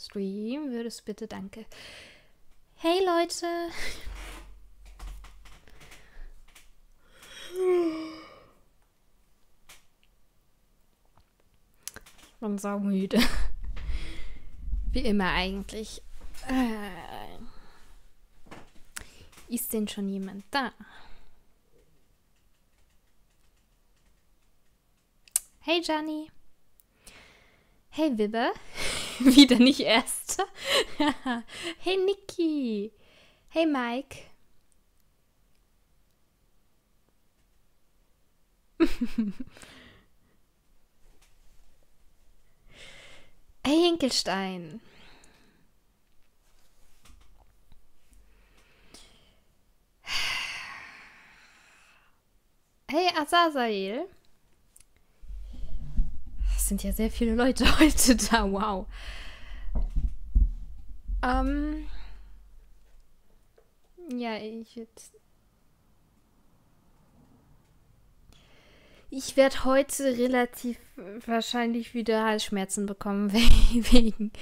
Stream würdest, bitte, danke. Hey Leute! Ich bin saumüde. Wie immer eigentlich. Ist denn schon jemand da? Hey Gianni. Hey Wibbe. Wieder nicht erst. Hey Niki. Hey Mike. Hey Hinkelstein. Hey Azazael. Es sind ja sehr viele Leute heute da, wow. Ja, ich werde heute relativ wahrscheinlich wieder Halsschmerzen bekommen wegen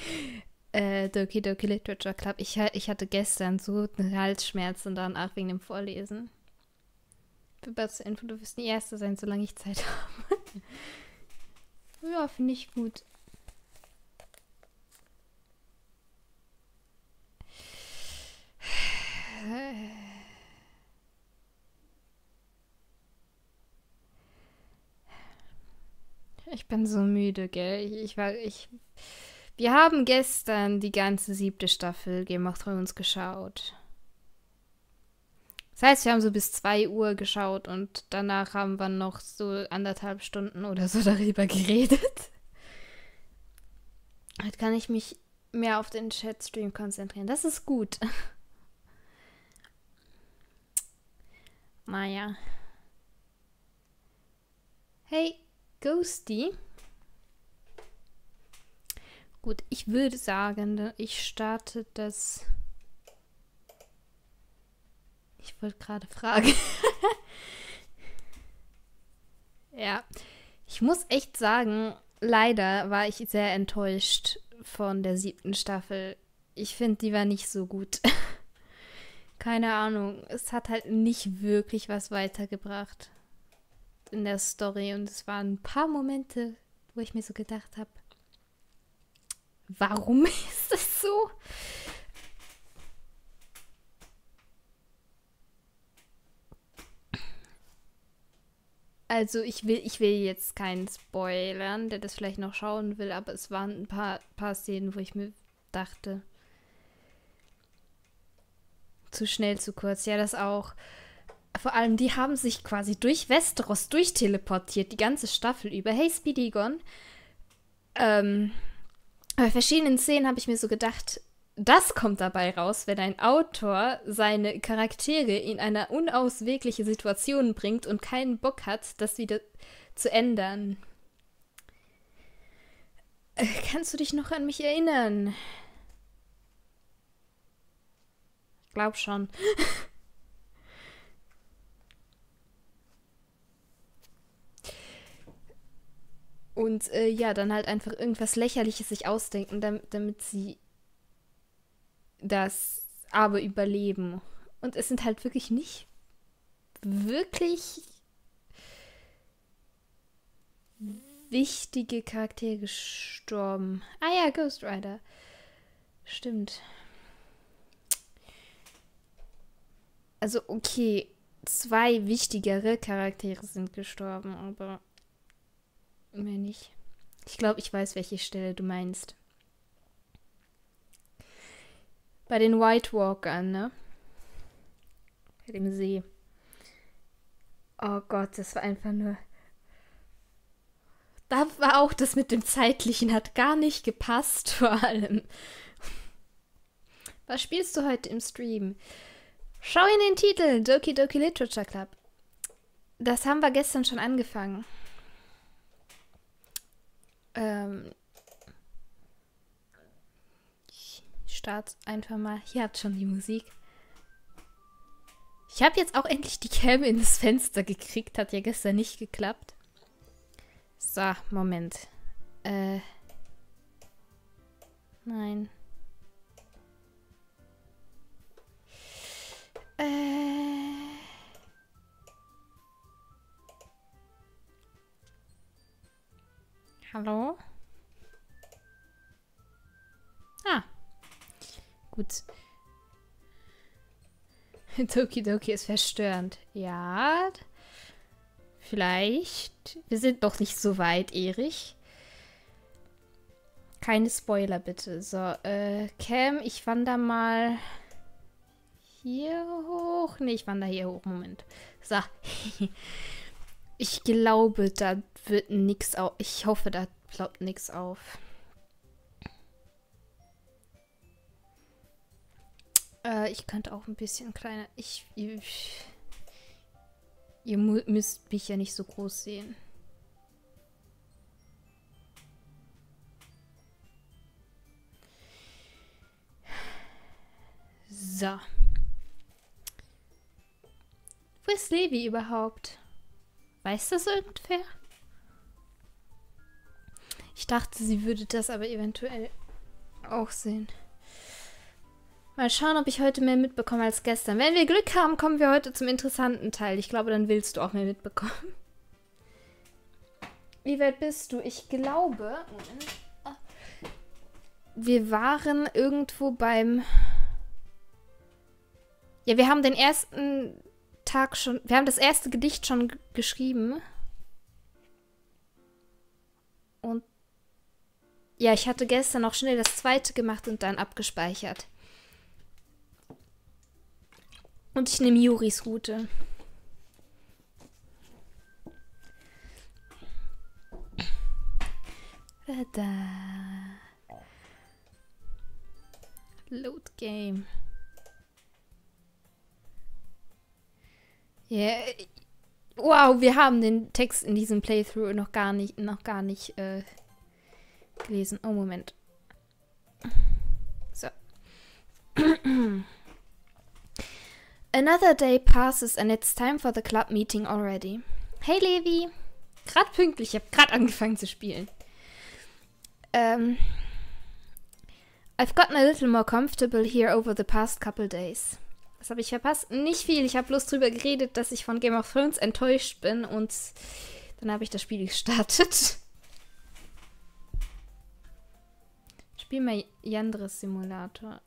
Doki Doki Literature Club. Ich hatte gestern so Halsschmerzen danach wegen dem Vorlesen. Für bessere Info, du wirst die Erste sein, solange ich Zeit habe. Ja, finde ich gut. Ich bin so müde, gell? Wir haben gestern die ganze 7. Staffel Game of Thrones geschaut. Das heißt, wir haben so bis 2 Uhr geschaut und danach haben wir noch so 1,5 Stunden oder so darüber geredet. Heute kann ich mich mehr auf den Chatstream konzentrieren. Das ist gut. Naja. Hey, Ghosty. Gut, ich würde sagen, ich starte das... Ich wollte gerade fragen. Ja, ich muss echt sagen, leider war ich sehr enttäuscht von der 7. Staffel. Ich finde, die war nicht so gut. Keine Ahnung, es hat halt nicht wirklich was weitergebracht in der Story. Und es waren ein paar Momente, wo ich mir so gedacht habe, warum ist das so? Also ich will jetzt keinen spoilern, der das vielleicht noch schauen will, aber es waren ein paar Szenen, wo ich mir dachte, zu schnell, zu kurz. Ja, das auch. Vor allem, die haben sich quasi durch Westeros durchteleportiert, die ganze Staffel über. Hey, Speedygon. Bei verschiedenen Szenen habe ich mir so gedacht, das kommt dabei raus, wenn ein Autor seine Charaktere in eine unauswegliche Situation bringt und keinen Bock hat, das wieder zu ändern. Kannst du dich noch an mich erinnern? Ich glaub schon. Und ja, dann halt einfach irgendwas Lächerliches sich ausdenken, damit sie das aber überleben. Und es sind halt wirklich nicht wirklich wichtige Charaktere gestorben. Ah ja, Ghost Rider. Stimmt. Also okay, 2 wichtigere Charaktere sind gestorben, aber mehr nicht. Ich glaube, ich weiß, welche Stelle du meinst. Bei den White Walkern, ne? Bei dem See. Oh Gott, das war einfach nur... Da war auch das mit dem Zeitlichen, hat gar nicht gepasst, vor allem. Was spielst du heute im Stream? Schau in den Titel, Doki Doki Literature Club. Das haben wir gestern schon angefangen. Ich starte einfach mal. Hier habt schon die Musik. Ich habe jetzt auch endlich die Cam ins Fenster gekriegt. Hat ja gestern nicht geklappt. So, Moment. Nein. Hallo? Ah. Gut. Doki Doki ist verstörend. Ja. Vielleicht. Wir sind noch nicht so weit, Erich. Keine Spoiler, bitte. So, Cam, ich wandere mal hier hoch. Ne, ich wandere hier hoch. Moment. So. Ich glaube, da wird nichts auf. Ich hoffe, da ploppt nichts auf. Ich könnte auch ein bisschen kleiner. Ihr müsst mich ja nicht so groß sehen. So. Wo ist Levi überhaupt? Weiß das irgendwer? Ich dachte, sie würde das aber eventuell auch sehen. Mal schauen, ob ich heute mehr mitbekomme als gestern. Wenn wir Glück haben, kommen wir heute zum interessanten Teil. Ich glaube, dann willst du auch mehr mitbekommen. Wie weit bist du? Ich glaube... Moment. Wir waren irgendwo beim... Ja, wir haben den ersten Tag schon... Wir haben das erste Gedicht schon geschrieben. Und... Ja, ich hatte gestern noch schnell das zweite gemacht und dann abgespeichert. Und ich nehme Juris Route. Da. Load Game. Yeah. Wow, wir haben den Text in diesem Playthrough noch gar nicht gelesen. Oh, Moment. So. Another day passes and it's time for the club meeting already. Hey Levi. Gerade pünktlich, ich habe gerade angefangen zu spielen. I've gotten a little more comfortable here over the past couple days. Was habe ich verpasst? Nicht viel. Ich habe bloß drüber geredet, dass ich von Game of Thrones enttäuscht bin und dann habe ich das Spiel gestartet. Spiel mal Yandres Simulator.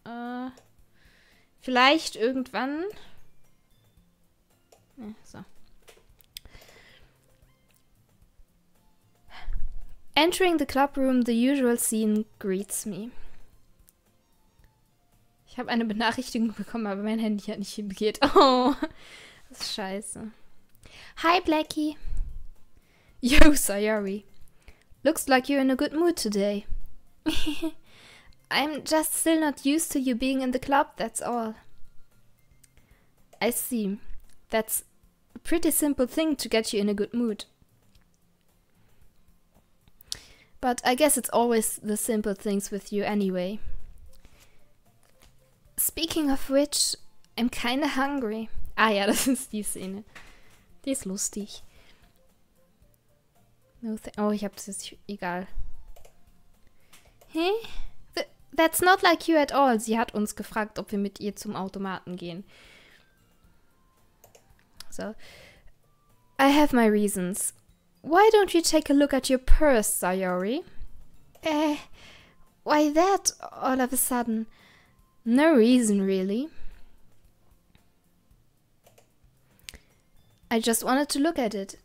Vielleicht irgendwann. Ja, so. Entering the club room, the usual scene greets me. Ich habe eine Benachrichtigung bekommen, aber mein Handy hat nicht hingeht. Oh, das ist scheiße. Hi, Blacky. Yo, Sayori. Looks like you're in a good mood today. I'm just still not used to you being in the club, that's all. I see. That's a pretty simple thing to get you in a good mood. But I guess it's always the simple things with you anyway. Speaking of which, I'm kinda hungry. Ah ja, das ist die Szene. Die ist lustig. No oh, ich hab's jetzt... Egal. Hä? That's not like you at all. Sie hat uns gefragt, ob wir mit ihr zum Automaten gehen. So. I have my reasons. Why don't you take a look at your purse, Sayori? Why that all of a sudden? No reason, really. I just wanted to look at it.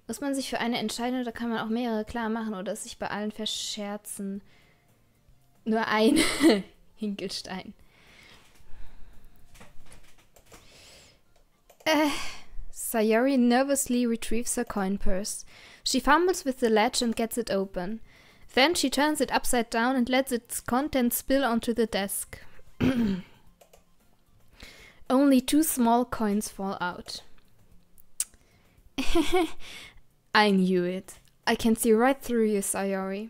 Muss man sich für eine entscheiden oder kann man auch mehrere klar machen oder sich bei allen verscherzen? Nur ein Hinkelstein. Sayori nervously retrieves her coin purse. She fumbles with the latch and gets it open. Then she turns it upside down and lets its contents spill onto the desk. Only 2 small coins fall out. I knew it. I can see right through you, Sayori.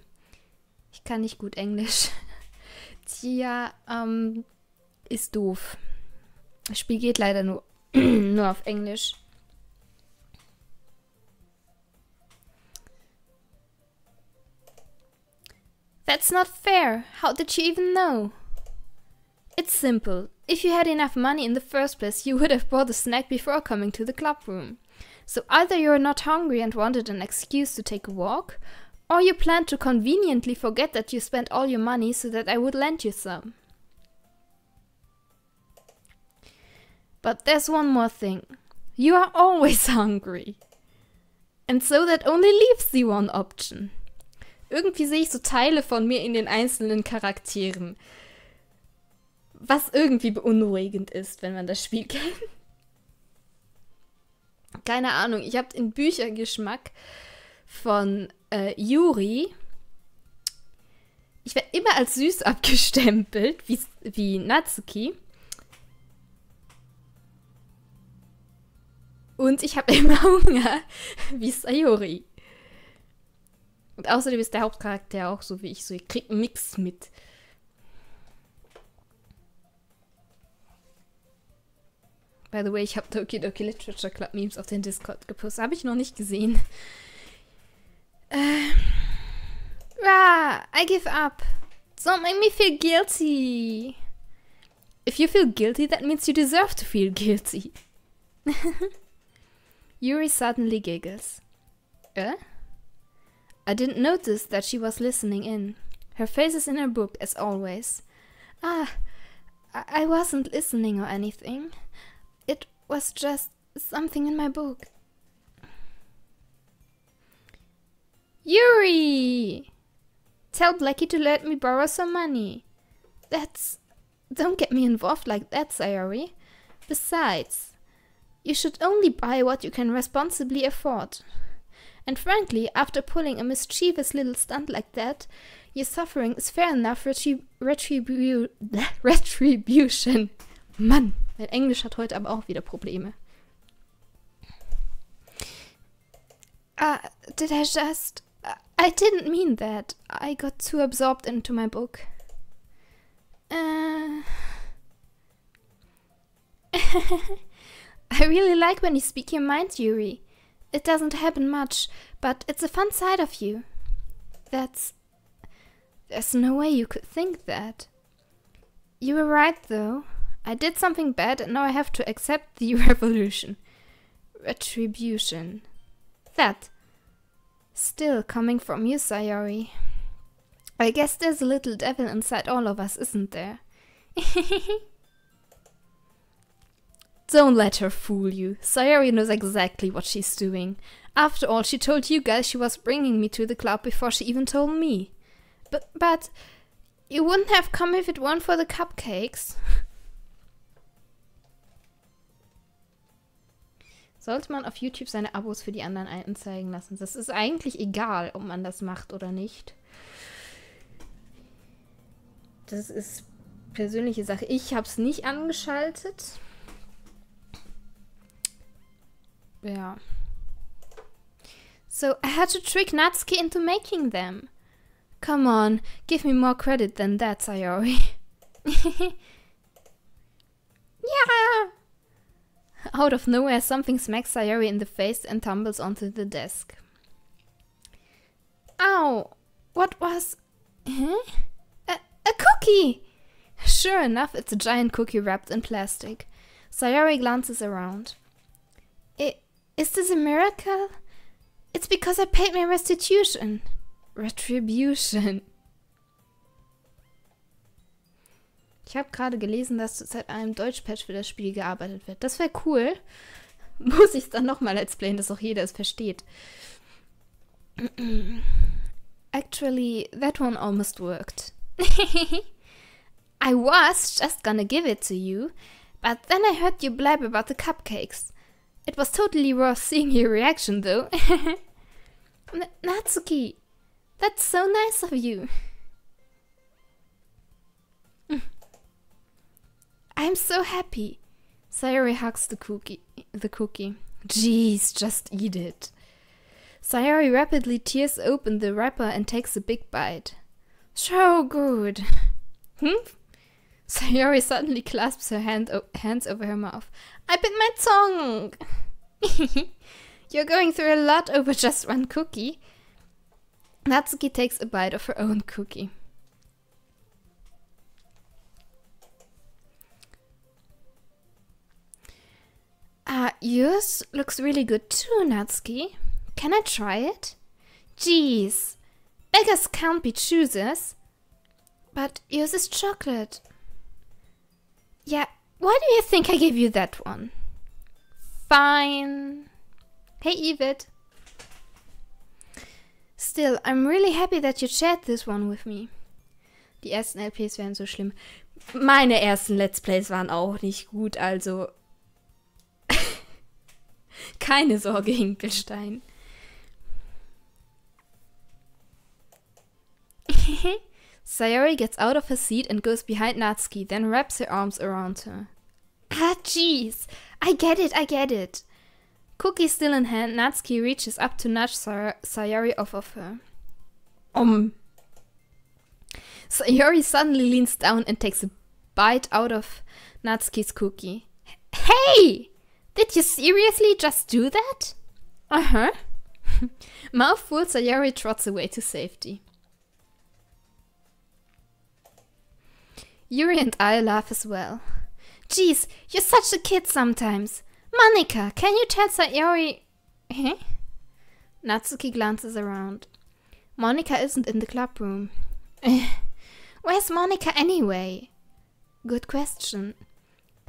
Ich kann nicht gut Englisch. Tja, ist doof. Das Spiel geht leider nur, nur auf Englisch. That's not fair. How did she even know? It's simple. If you had enough money in the first place, you would have bought a snack before coming to the club room. So either you're not hungry and wanted an excuse to take a walk, or you planned to conveniently forget that you spent all your money so that I would lend you some. But there's one more thing. You are always hungry. And so that only leaves the one option. Irgendwie sehe ich so Teile von mir in den einzelnen Charakteren. Was irgendwie beunruhigend ist, wenn man das Spiel kennt. Keine Ahnung, ich habe den Büchergeschmack von Yuri. Ich werde immer als süß abgestempelt, wie Natsuki. Und ich habe immer Hunger, wie Sayori. Und außerdem ist der Hauptcharakter auch so wie ich, so ich krieg einen Mix mit. By the way, ich habe Doki Doki Literature Club Memes auf den Discord gepostet. Habe ich noch nicht gesehen. I give up. Don't make me feel guilty. If you feel guilty, that means you deserve to feel guilty. Yuri suddenly giggles. I didn't notice that she was listening in. Her face is in her book, as always. I wasn't listening or anything. It was just something in my book. Yuri! Tell Blacky to let me borrow some money. Don't get me involved like that, Sayori. Besides, you should only buy what you can responsibly afford. And frankly, after pulling a mischievous little stunt like that, your suffering is fair enough retribution. Mann, mein Englisch hat heute aber auch wieder Probleme. I didn't mean that. I got too absorbed into my book. I really like when you speak your mind, Yuri. It doesn't happen much, but it's a fun side of you. There's no way you could think that. You were right, though. I did something bad and now I have to accept the retribution. That. Still coming from you, Sayori. I guess there's a little devil inside all of us, isn't there? Don't let her fool you. Sayori knows exactly what she's doing. After all, she told you guys she was bringing me to the club before she even told me. But you wouldn't have come if it weren't for the cupcakes. Sollte man auf YouTube seine Abos für die anderen anzeigen lassen? Das ist eigentlich egal, ob man das macht oder nicht. Das ist persönliche Sache. Ich habe es nicht angeschaltet. Ja. So, I had to trick Natsuki into making them. Come on, give me more credit than that, Sayori. Yeah! Out of nowhere, something smacks Sayori in the face and tumbles onto the desk. Ow! What was... Huh? A cookie! Sure enough, it's a giant cookie wrapped in plastic. Sayori glances around. Is this a miracle? It's because I paid my restitution. Retribution. Ich habe gerade gelesen, dass zurzeit an einem Deutschpatch für das Spiel gearbeitet wird. Das wäre cool. Muss ich es dann nochmal explainen, dass auch jeder es versteht. Actually, that one almost worked. I was just gonna give it to you, but then I heard you blab about the cupcakes. It was totally worth seeing your reaction, though. Natsuki, that's so nice of you. I'm so happy. Sayori hugs the cookie. Jeez, just eat it. Sayori rapidly tears open the wrapper and takes a big bite. So good. Sayori suddenly clasps her hands over her mouth. I bit my tongue! You're going through a lot over just one cookie. Natsuki takes a bite of her own cookie. Yours looks really good too, Natsuki. Can I try it? Jeez, beggars can't be choosers. But yours is chocolate. Yeah, why do you think I gave you that one? Fine. Hey, Yvette. Still, I'm really happy that you shared this one with me. Die ersten LPs wären so schlimm. Meine ersten Let's Plays waren auch nicht gut, also keine Sorge, Hinkelstein. Sayori gets out of her seat and goes behind Natsuki, then wraps her arms around her. Ah, jeez. I get it. Cookie still in hand, Natsuki reaches up to nudge Sayori off of her. Sayori suddenly leans down and takes a bite out of Natsuki's cookie. Hey! Did you seriously just do that? Uh-huh. Mouthful, Sayori trots away to safety. Yuri and I laugh as well. Geez, you're such a kid sometimes. Monika, can you tell Sayori... Eh? Natsuki glances around. Monika isn't in the club room. Where's Monika anyway? Good question.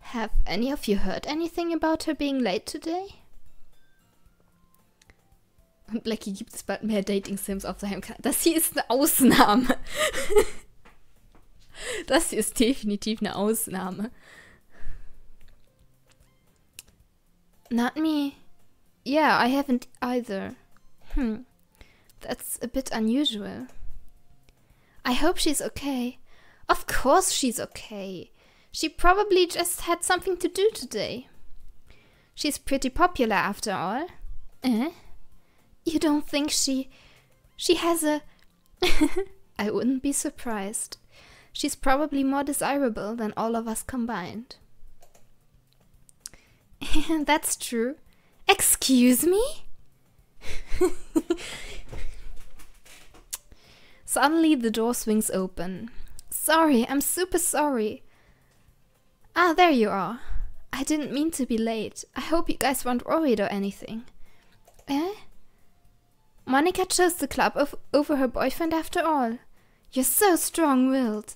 Have any of you heard anything about her being late today? Und Blacky gibt es bald mehr Dating-Sims auf seinem Kanal. Das hier ist eine Ausnahme. Das hier ist definitiv eine Ausnahme. Not me. Yeah, I haven't either. That's a bit unusual. I hope she's okay. Of course she's okay. She probably just had something to do today. She's pretty popular after all. Eh? You don't think she has a... I wouldn't be surprised. She's probably more desirable than all of us combined. That's true. Excuse me? Suddenly the door swings open. Sorry, I'm super sorry. Ah, there you are. I didn't mean to be late. I hope you guys weren't worried or anything. Eh? Monika chose the club over her boyfriend after all. You're so strong-willed.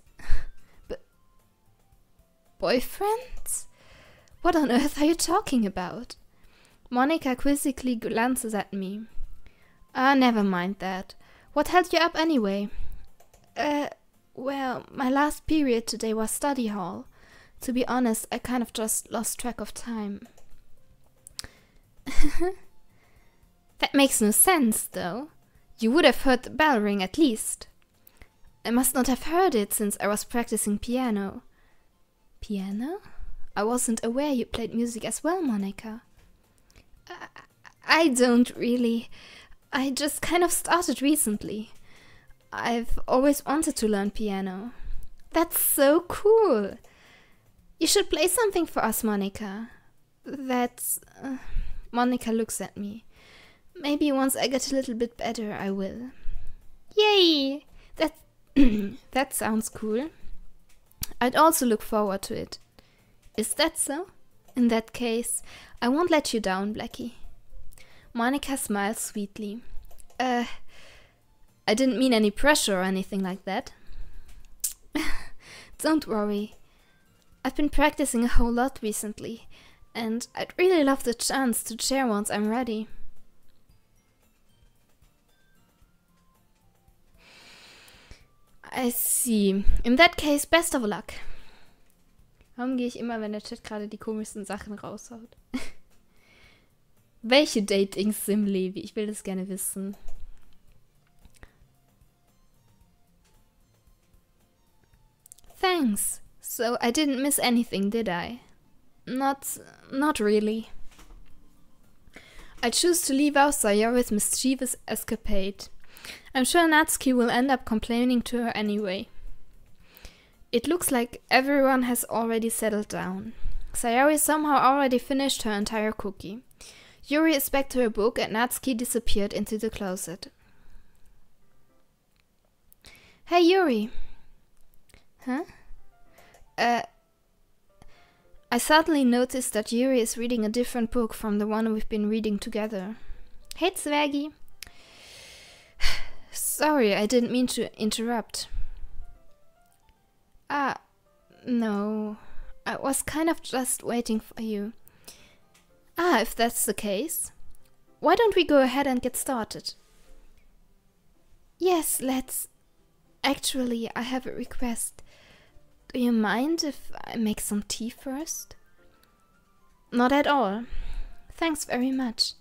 But... boyfriends? What on earth are you talking about? Monika quizzically glances at me. Ah, never mind that. What held you up anyway? Well, my last period today was study hall. To be honest, I kind of just lost track of time. That makes no sense, though. You would have heard the bell ring at least. I must not have heard it since I was practicing piano. Piano? I wasn't aware you played music as well, Monika. I don't really. I just kind of started recently. I've always wanted to learn piano. That's so cool. You should play something for us, Monika. That's... Monika looks at me. Maybe once I get a little bit better, I will. Yay! That sounds cool. I'd also look forward to it. Is that so? In that case, I won't let you down, Blacky. Monika smiles sweetly. I didn't mean any pressure or anything like that. Don't worry. I've been practicing a whole lot recently, and I'd really love the chance to share once I'm ready. I see. In that case, best of luck. Warum gehe ich immer, wenn der Chat gerade die komischsten Sachen raushaut? Welche Dating-Sim, Levi? Ich will das gerne wissen. Thanks. So I didn't miss anything, did I? Not really. I choose to leave out Sayori's mischievous escapade. I'm sure Natsuki will end up complaining to her anyway. It looks like everyone has already settled down. Sayori somehow already finished her entire cookie. Yuri is back to her book and Natsuki disappeared into the closet. Hey Yuri. Huh? I suddenly noticed that Yuri is reading a different book from the one we've been reading together. Hey, Zwergi. Sorry, I didn't mean to interrupt. No. I was kind of just waiting for you. If that's the case, why don't we go ahead and get started? Yes, let's. Actually, I have a request. Do you mind if I make some tea first? Not at all. Thanks very much.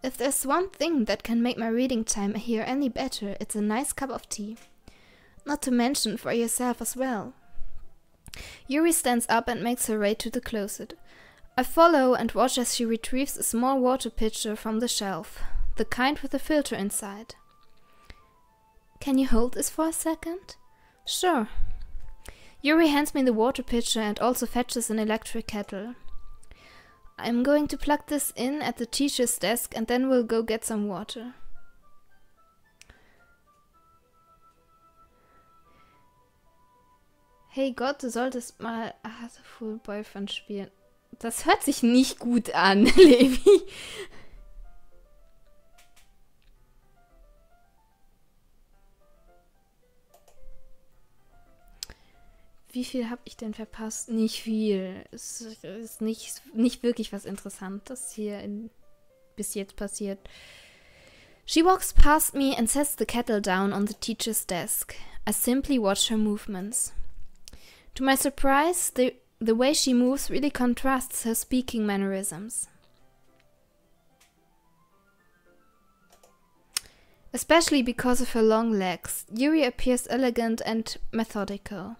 If there's one thing that can make my reading time here any better, it's a nice cup of tea. Not to mention for yourself as well. Yuri stands up and makes her way to the closet. I follow and watch as she retrieves a small water pitcher from the shelf, the kind with a filter inside. Can you hold this for a second? Sure. Yuri hands me the water pitcher and also fetches an electric kettle. I'm going to plug this in at the teacher's desk and then we'll go get some water. Hey Gott, du solltest mal Full Boyfriend spielen. Das hört sich nicht gut an, Levi. Wie viel habe ich denn verpasst? Nicht viel. Es ist nicht wirklich was Interessantes hier bis jetzt passiert. She walks past me and sets the kettle down on the teacher's desk. I simply watch her movements. To my surprise, the way she moves really contrasts her speaking mannerisms. Especially because of her long legs, Yuri appears elegant and methodical.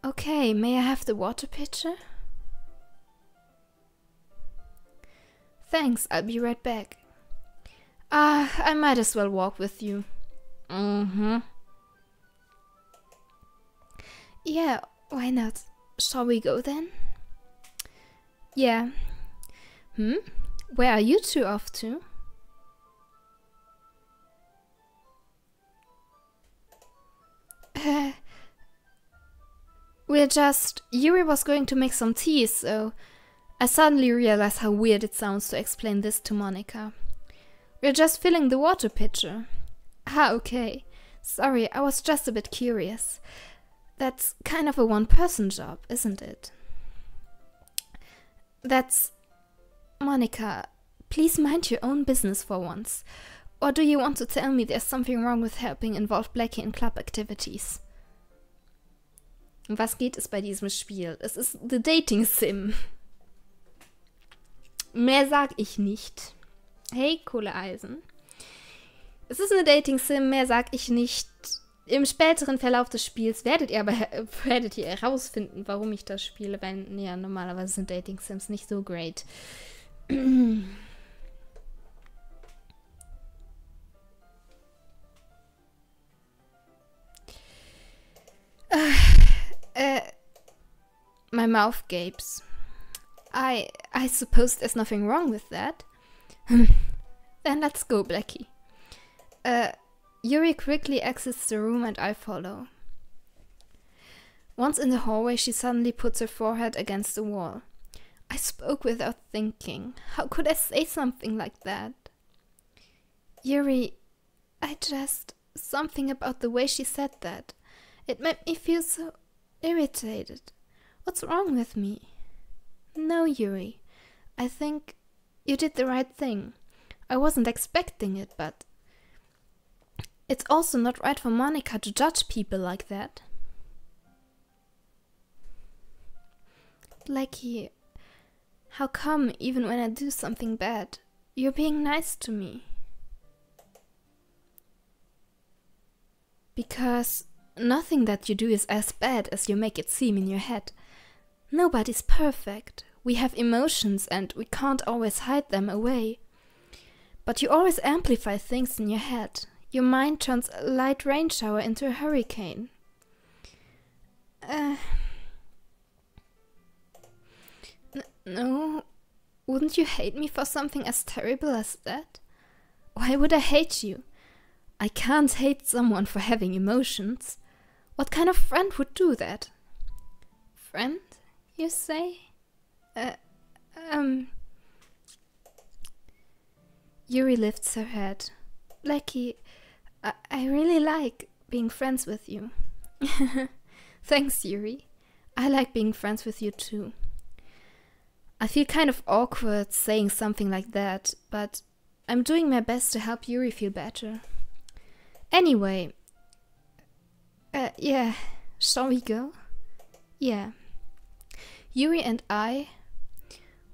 Okay, may I have the water pitcher? Thanks, I'll be right back. I might as well walk with you. Yeah, why not? Shall we go then? Yeah. Where are you two off to? Yuri was going to make some tea, so I suddenly realized how weird it sounds to explain this to Monica. We're just filling the water pitcher. Okay. Sorry, I was just a bit curious. That's kind of a one-person job, isn't it? Monica, please mind your own business for once. Or do you want to tell me there's something wrong with helping involve Blacky in club activities? Um was geht es bei diesem Spiel? Es ist The Dating Sim. Mehr sag ich nicht. Hey, Kohleeisen. Es ist eine Dating Sim, mehr sag ich nicht. Im späteren Verlauf des Spiels werdet ihr herausfinden, warum ich das spiele, weil ja, normalerweise sind Dating Sims nicht so great. My mouth gapes. I suppose there's nothing wrong with that. Then let's go, Blacky. Yuri quickly exits the room and I follow. Once in the hallway, she suddenly puts her forehead against the wall. I spoke without thinking. How could I say something like that? Yuri, something about the way she said that. It made me feel so irritated. What's wrong with me? No, Yuri. I think you did the right thing. I wasn't expecting it, but it's also not right for Monica to judge people like that. Blacky, how come even when I do something bad, you're being nice to me? Because nothing that you do is as bad as you make it seem in your head. Nobody's perfect. We have emotions and we can't always hide them away. But you always amplify things in your head. Your mind turns a light rain shower into a hurricane. No, wouldn't you hate me for something as terrible as that? Why would I hate you? I can't hate someone for having emotions. What kind of friend would do that? Friend, you say? Yuri lifts her head. Blacky, I really like being friends with you. Thanks, Yuri. I like being friends with you too. I feel kind of awkward saying something like that, but I'm doing my best to help Yuri feel better. Anyway, yeah, shall we go? Yeah. Yuri and I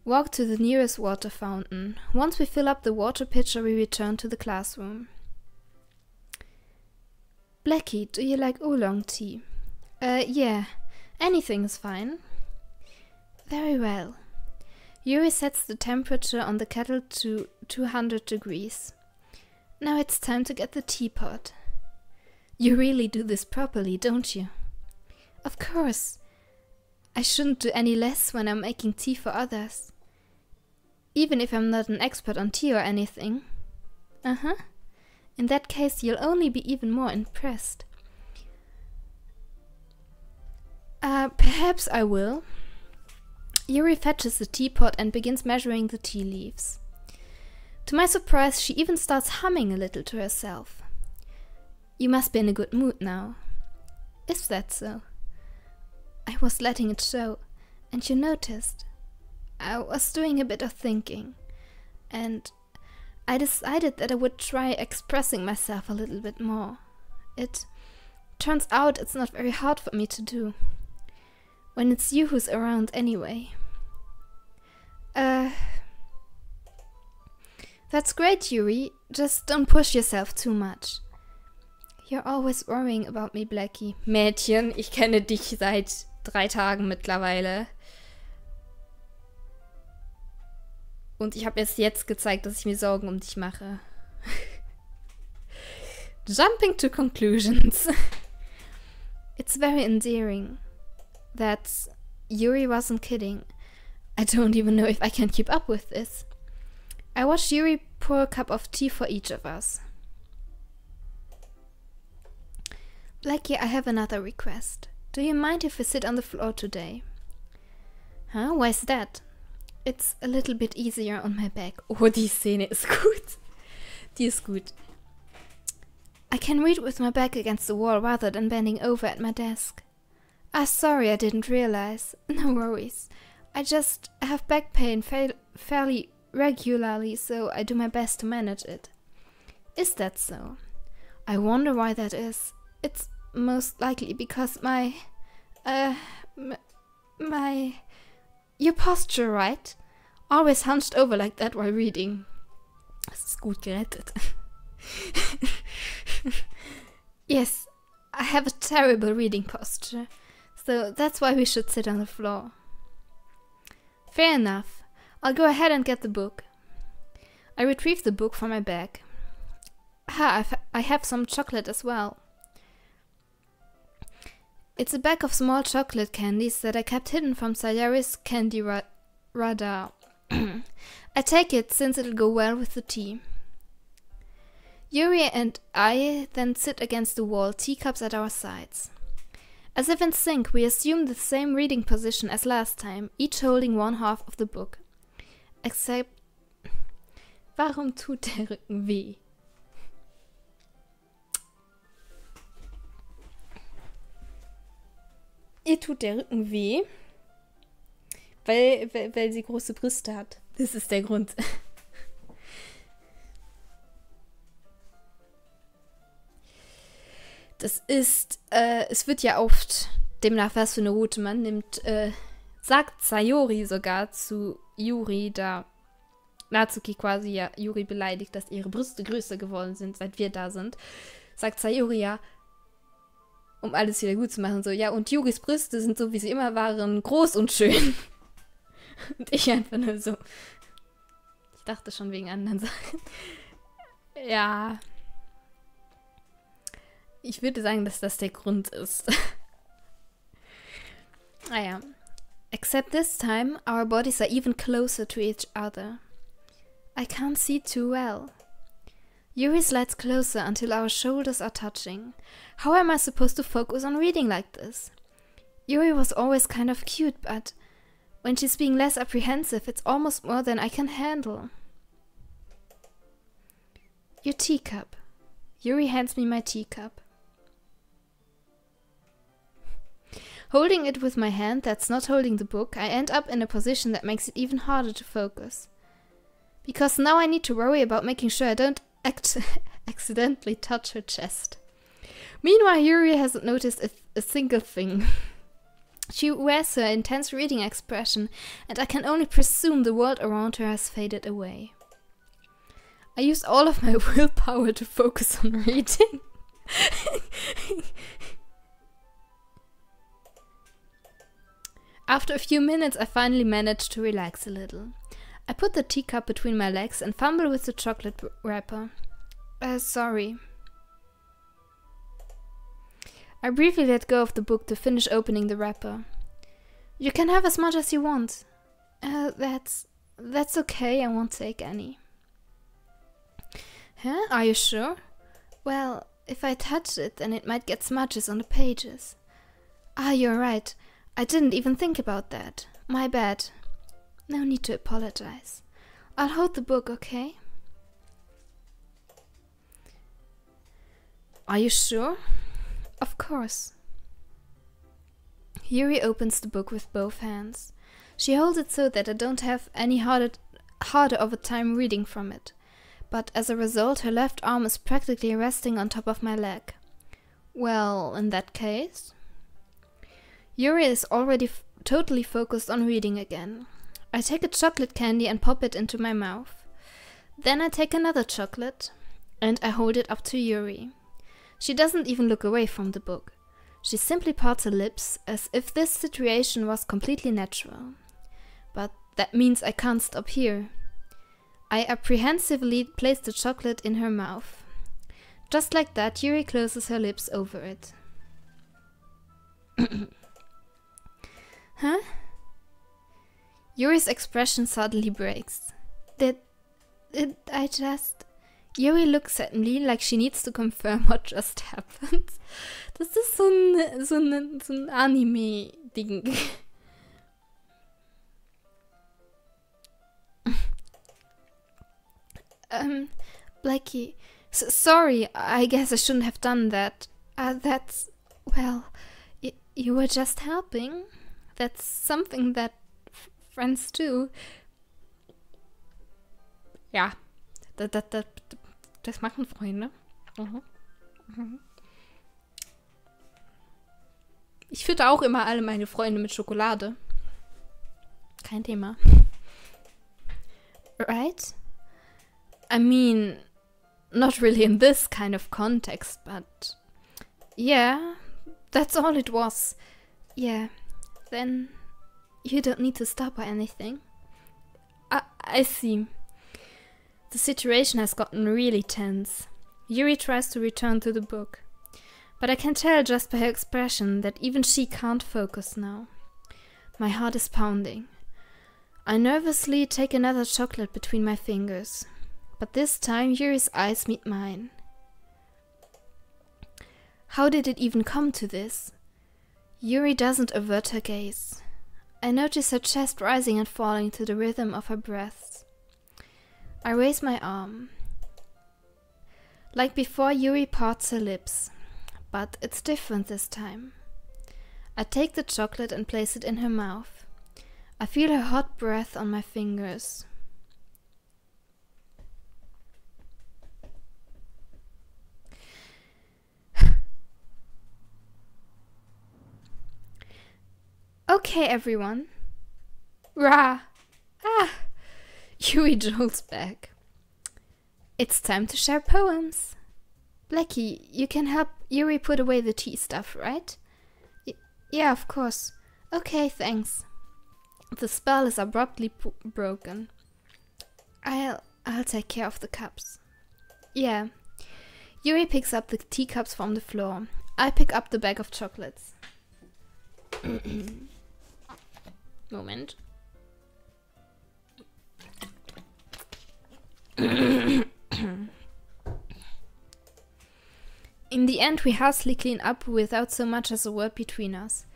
walk to the nearest water fountain. Once we fill up the water pitcher, we return to the classroom. Blacky, do you like oolong tea? Yeah, anything is fine. Very well. Yuri sets the temperature on the kettle to 200 degrees. Now it's time to get the teapot. You really do this properly, don't you? Of course. I shouldn't do any less when I'm making tea for others. Even if I'm not an expert on tea or anything. Uh-huh. In that case, you'll only be even more impressed. Perhaps I will. Yuri fetches the teapot and begins measuring the tea leaves. To my surprise, she even starts humming a little to herself. You must be in a good mood now. Is that so? I was letting it show, and you noticed. I was doing a bit of thinking, and I decided that I would try expressing myself a little bit more. It turns out it's not very hard for me to do, when it's you who's around anyway. That's great, Yuri. Just don't push yourself too much. You're always worrying about me, Blacky. Mädchen, ich kenne dich seit 3 Tagen mittlerweile. Und ich habe jetzt gezeigt, dass ich mir Sorgen um dich mache. Jumping to conclusions. It's very endearing. That Yuri wasn't kidding. I don't even know if I can keep up with this. I watched Yuri pour a cup of tea for each of us. Blacky, I have another request. Do you mind if we sit on the floor today? Huh? Why's that? It's a little bit easier on my back. Oh, die Szene ist gut. Die ist gut. I can read with my back against the wall rather than bending over at my desk. Sorry, I didn't realize. No worries. I just have back pain fairly regularly, so I do my best to manage it. Is that so? I wonder why that is. It's most likely because your posture, right? Always hunched over like that while reading. Das ist gut gerettet. Yes, I have a terrible reading posture, so that's why we should sit on the floor. Fair enough. I'll go ahead and get the book. I retrieve the book from my bag. I have some chocolate as well. It's a bag of small chocolate candies that I kept hidden from Sayari's candy radar. I take it since it'll go well with the tea. Yuri and I then sit against the wall, teacups at our sides. As if in sync, we assume the same reading position as last time, each holding one half of the book. Except... Warum tut der Rücken weh? Ihr tut der Rücken weh, weil sie große Brüste hat. Das ist der Grund. Das ist, es wird ja oft, demnach was für eine Route man nimmt, sagt Sayori sogar zu Yuri, da Natsuki quasi ja Yuri beleidigt, dass ihre Brüste größer geworden sind, seit wir da sind, sagt Sayori ja, um alles wieder gut zu machen, so, ja, und Yuris Brüste sind so, wie sie immer waren, groß und schön. Und ich einfach nur so, ich dachte schon wegen anderen Sachen. Ja, ich würde sagen, dass das der Grund ist. Naja. Except this time, our bodies are even closer to each other. I can't see too well. Yuri slides closer until our shoulders are touching. How am I supposed to focus on reading like this? Yuri was always kind of cute, but When she's being less apprehensive, it's almost more than I can handle. Your teacup. Yuri hands me my teacup. Holding it with my hand that's not holding the book, I end up in a position that makes it even harder to focus. Because now I need to worry about making sure I don't accidentally touch her chest. Meanwhile, Yuri hasn't noticed a single thing. She wears her intense reading expression, and I can only presume the world around her has faded away. I used all of my willpower to focus on reading. After a few minutes, I finally managed to relax a little. I put the teacup between my legs and fumble with the chocolate wrapper. Sorry. I briefly let go of the book to finish opening the wrapper. You can have as much as you want. That's okay, I won't take any. Huh? Are you sure? Well, if I touch it, then it might get smudges on the pages. Ah, you're right. I didn't even think about that. My bad. No need to apologize. I'll hold the book, okay? Are you sure? Of course. Yuri opens the book with both hands. She holds it so that I don't have any harder of a time reading from it. But as a result, her left arm is practically resting on top of my leg. Well, in that case... Yuri is already totally focused on reading again. I take a chocolate candy and pop it into my mouth. Then I take another chocolate and I hold it up to Yuri. She doesn't even look away from the book. She simply parts her lips as if this situation was completely natural. But that means I can't stop here. I apprehensively place the chocolate in her mouth. Just like that, Yuri closes her lips over it. Huh? Yuri's expression suddenly breaks. Yuri looks at me like she needs to confirm what just happened. Das ist so ein Anime-Ding. Blacky, sorry, I guess I shouldn't have done that. Well, you were just helping. That's something that friends do. Ja, das machen Freunde. Ich fütter auch immer alle meine Freunde mit Schokolade. Kein Thema. Right? I mean, not really in this kind of context, but yeah, that's all it was. Yeah, then you don't need to stop or anything. I see. The situation has gotten really tense. Yuri tries to return to the book, but I can tell just by her expression that even she can't focus now. My heart is pounding. I nervously take another chocolate between my fingers, but this time Yuri's eyes meet mine. How did it even come to this? Yuri doesn't avert her gaze. I notice her chest rising and falling to the rhythm of her breaths. I raise my arm. Like before, Yuri parts her lips, but it's different this time. I take the chocolate and place it in her mouth. I feel her hot breath on my fingers. Okay, everyone. Rah! Ah! Yuri jolts back. It's time to share poems. Blacky, you can help Yuri put away the tea stuff, right? Yeah, of course. Okay, thanks. The spell is abruptly broken. I'll take care of the cups. Yeah. Yuri picks up the teacups from the floor. I pick up the bag of chocolates. Moment. In the end, we hastily clean up without so much as a word between us.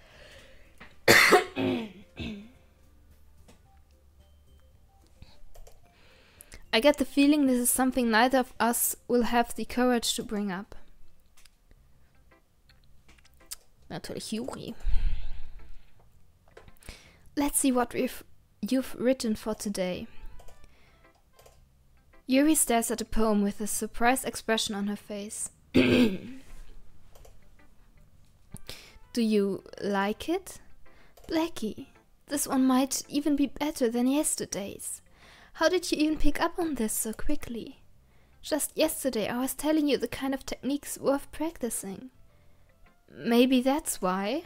I get the feeling this is something neither of us will have the courage to bring up. Natürlich Yuri. Let's see what you've written for today. Yuri stares at the poem with a surprised expression on her face. Do you like it? Blacky, this one might even be better than yesterday's. How did you even pick up on this so quickly? Just yesterday I was telling you the kind of techniques worth practicing. Maybe that's why.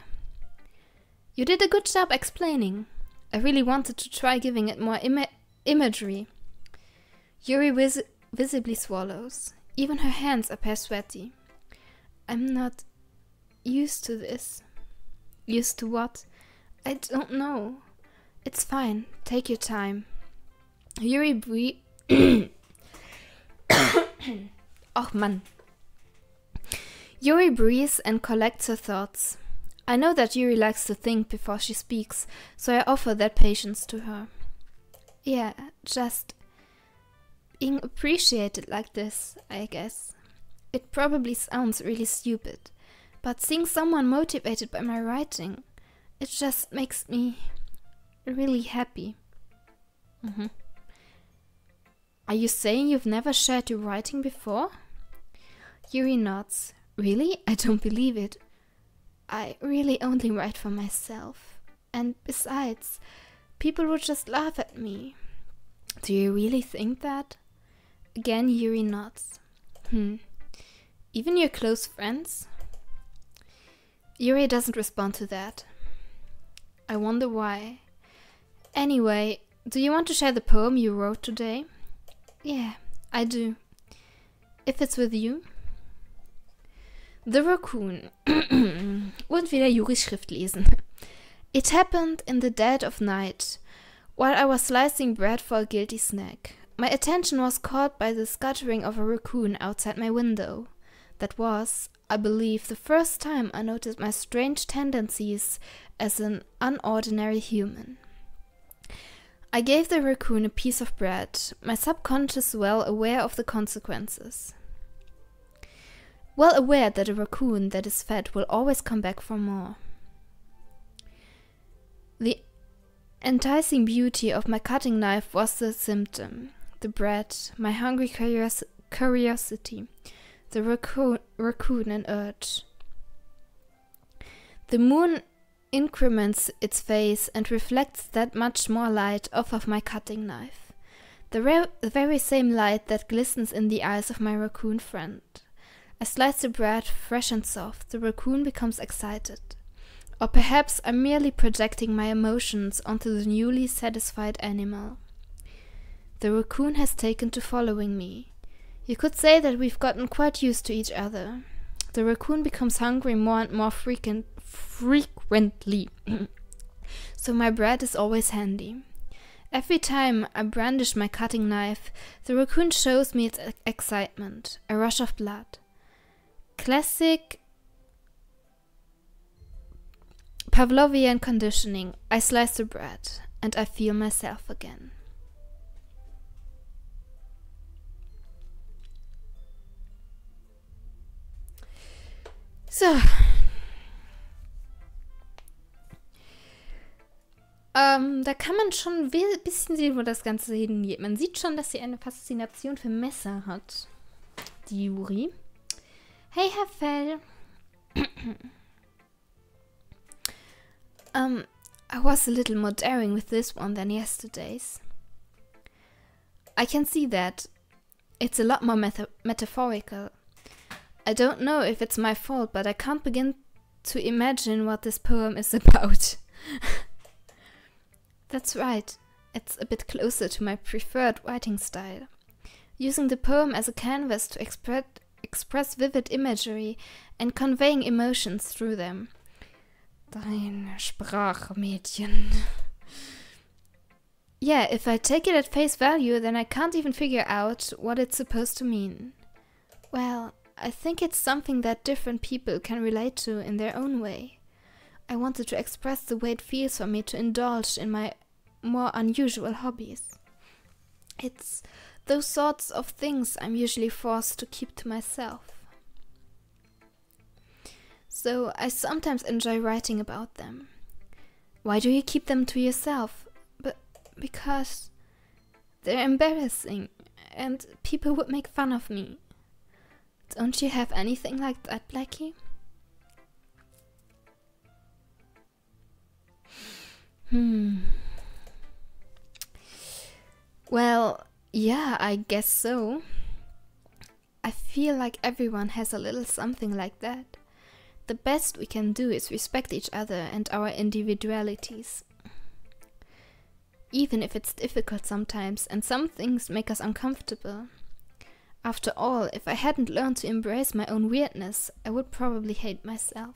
You did a good job explaining. I really wanted to try giving it more imagery. Yuri visibly swallows. Even her hands appear sweaty. I'm not used to this. Used to what? I don't know. It's fine. Take your time. Yuri Oh Mann. Yuri breathes and collects her thoughts. I know that Yuri likes to think before she speaks, so I offer that patience to her. Yeah, just being appreciated like this, I guess. It probably sounds really stupid, but seeing someone motivated by my writing, it just makes me really happy. Are you saying you've never shared your writing before? Yuri nods. Really? I don't believe it. I really only write for myself. And besides, people would just laugh at me. Do you really think that? Again, Yuri nods. Even your close friends? Yuri doesn't respond to that. I wonder why. Anyway, do you want to share the poem you wrote today? Yeah, I do. If it's with you. The Raccoon. Und wieder Juris Schrift lesen. It happened in the dead of night, while I was slicing bread for a guilty snack. My attention was caught by the scuttering of a raccoon outside my window. That was, I believe, the first time I noticed my strange tendencies as an unordinary human. I gave the raccoon a piece of bread, my subconscious well aware of the consequences. Well aware that a raccoon that is fed will always come back for more. The enticing beauty of my cutting knife was the symptom. The bread, my hungry curiosity, the raccoon and urge. The moon increments its face and reflects that much more light off of my cutting knife. The very same light that glistens in the eyes of my raccoon friend. I slice the bread fresh and soft. The raccoon becomes excited. Or perhaps I'm merely projecting my emotions onto the newly satisfied animal. The raccoon has taken to following me. You could say that we've gotten quite used to each other. The raccoon becomes hungry more and more frequently. So my bread is always handy. Every time I brandish my cutting knife, the raccoon shows me its excitement, a rush of blood. Classic Pavlovian conditioning. I slice the bread and I feel myself again. So. Da kann man schon ein bisschen sehen, wo das Ganze hingeht. Man sieht schon, dass sie eine Faszination für Messer hat. Die Yuri. Hey, Herr Fell. I was a little more daring with this one than yesterday's. I can see that. It's a lot more metaphorical. I don't know if it's my fault, but I can't begin to imagine what this poem is about. That's right. It's a bit closer to my preferred writing style. Using the poem as a canvas to express vivid imagery and conveying emotions through them. Dein Sprachmädchen. Yeah, if I take it at face value, then I can't even figure out what it's supposed to mean. Well, I think it's something that different people can relate to in their own way. I wanted to express the way it feels for me to indulge in my more unusual hobbies. It's those sorts of things I'm usually forced to keep to myself. So I sometimes enjoy writing about them. Why do you keep them to yourself? Because they're embarrassing and people would make fun of me. Don't you have anything like that, Blacky? Well, yeah, I guess so. I feel like everyone has a little something like that. The best we can do is respect each other and our individualities. Even if it's difficult sometimes and some things make us uncomfortable. After all, if I hadn't learned to embrace my own weirdness, I would probably hate myself.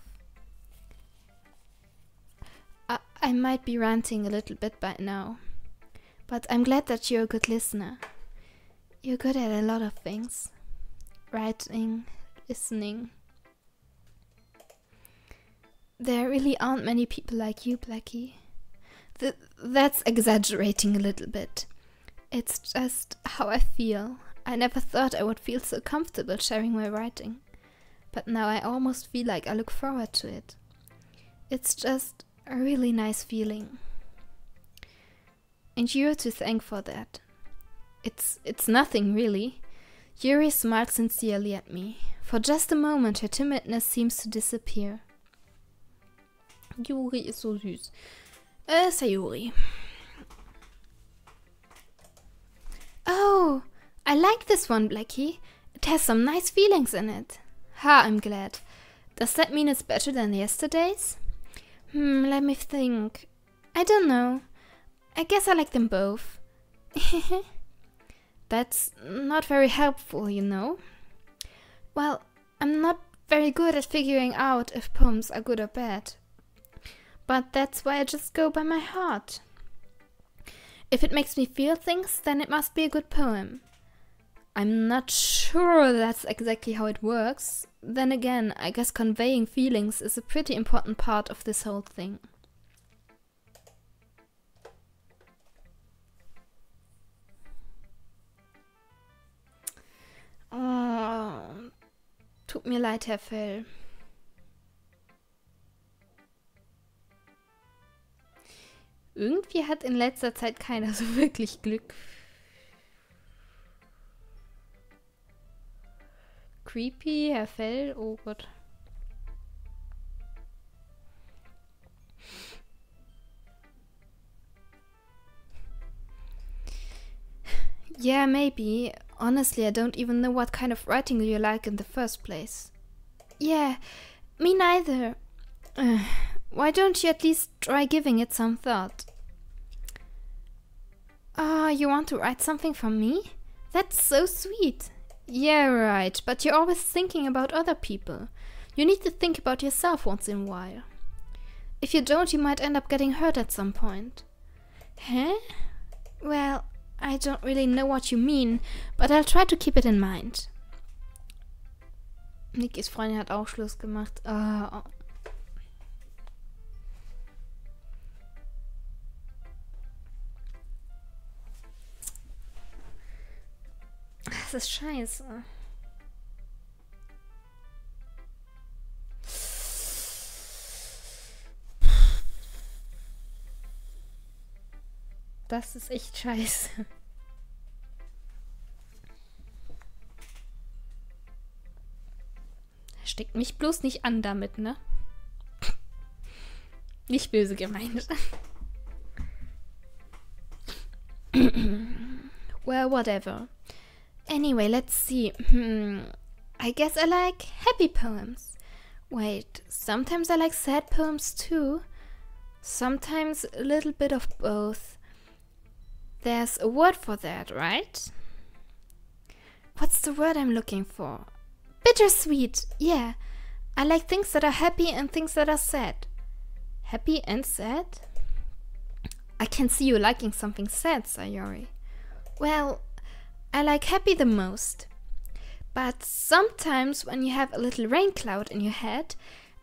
I might be ranting a little bit by now, but I'm glad that you're a good listener. You're good at a lot of things. Writing, listening. There really aren't many people like you, Blacky. That's exaggerating a little bit. It's just how I feel. I never thought I would feel so comfortable sharing my writing. But now I almost feel like I look forward to it. It's just a really nice feeling. And you're to thank for that. It's nothing really. Yuri smiled sincerely at me. For just a moment her timidness seems to disappear. Yuri ist so süß. Sayuri. Oh, I like this one, Blacky. It has some nice feelings in it. Ha, I'm glad. Does that mean it's better than yesterday's? Let me think. I don't know. I guess I like them both. That's not very helpful, you know. Well, I'm not very good at figuring out if poems are good or bad. But that's why I just go by my heart. If it makes me feel things, then it must be a good poem. I'm not sure that's exactly how it works. Then again, I guess conveying feelings is a pretty important part of this whole thing. Oh, tut mir leid, Herr Fell. Irgendwie hat in letzter Zeit keiner so wirklich Glück. Creepy, Herr Fell, oh Gott. Yeah, maybe. Honestly, I don't even know what kind of writing you like in the first place. Yeah, me neither. Why don't you at least try giving it some thought? Ah, you want to write something for me? That's so sweet. Yeah, right, but you're always thinking about other people. You need to think about yourself once in a while. If you don't, you might end up getting hurt at some point. Huh? Well, I don't really know what you mean, but I'll try to keep it in mind. Nikis Freundin hat auch Schluss gemacht. Oh. Das ist scheiße. Das ist echt scheiße. Steckt mich bloß nicht an damit, ne? Nicht böse gemeint. Well, whatever. Anyway, let's see. I guess I like happy poems. Wait, sometimes I like sad poems too. Sometimes a little bit of both. There's a word for that, right? What's the word I'm looking for? Bittersweet, yeah. I like things that are happy and things that are sad. Happy and sad? I can see you liking something sad, Sayori. Well, I like happy the most. But sometimes when you have a little rain cloud in your head,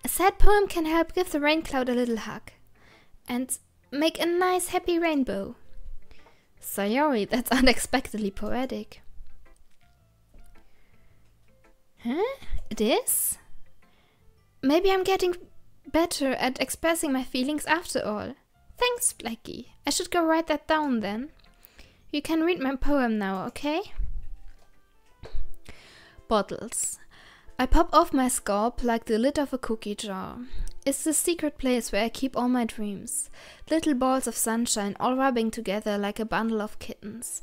a sad poem can help give the rain cloud a little hug and make a nice happy rainbow. Sayori, that's unexpectedly poetic. Huh? It is? Maybe I'm getting better at expressing my feelings after all. Thanks, Blacky. I should go write that down then. You can read my poem now, okay? Bottles. I pop off my scalp like the lid of a cookie jar. It's the secret place where I keep all my dreams. Little balls of sunshine all rubbing together like a bundle of kittens.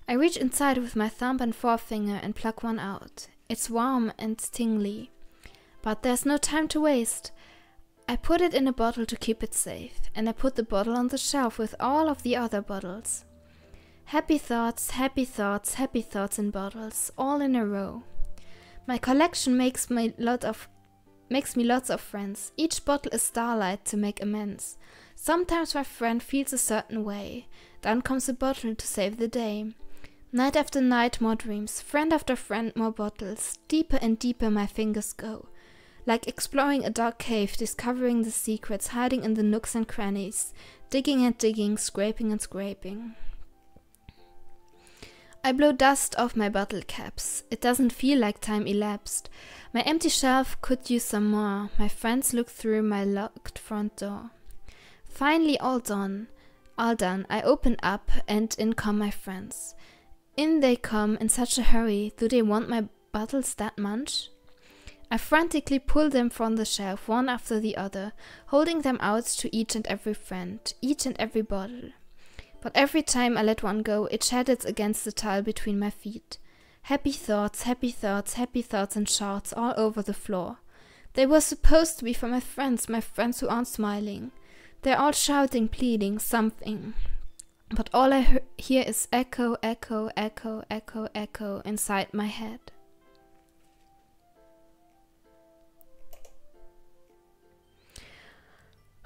I reach inside with my thumb and forefinger and pluck one out. It's warm and tingly. But there's no time to waste. I put it in a bottle to keep it safe, and I put the bottle on the shelf with all of the other bottles. Happy thoughts, happy thoughts, happy thoughts in bottles, all in a row. My collection makes me lots of friends. Each bottle is starlight to make amends. Sometimes my friend feels a certain way. Down comes a bottle to save the day. Night after night, more dreams. Friend after friend, more bottles. Deeper and deeper my fingers go. Like exploring a dark cave, discovering the secrets hiding in the nooks and crannies. Digging and digging, scraping and scraping. I blow dust off my bottle caps. It doesn't feel like time elapsed. My empty shelf could use some more. My friends look through my locked front door. Finally all done. I open up and in come my friends. In they come in such a hurry. Do they want my bottles that much? I frantically pull them from the shelf, one after the other, holding them out to each and every friend, each and every bottle. But every time I let one go, it shatters against the tile between my feet. Happy thoughts, happy thoughts, happy thoughts and shouts all over the floor. They were supposed to be for my friends who aren't smiling. They're all shouting, pleading, something. But all I hear is echo, echo, echo, echo, echo inside my head.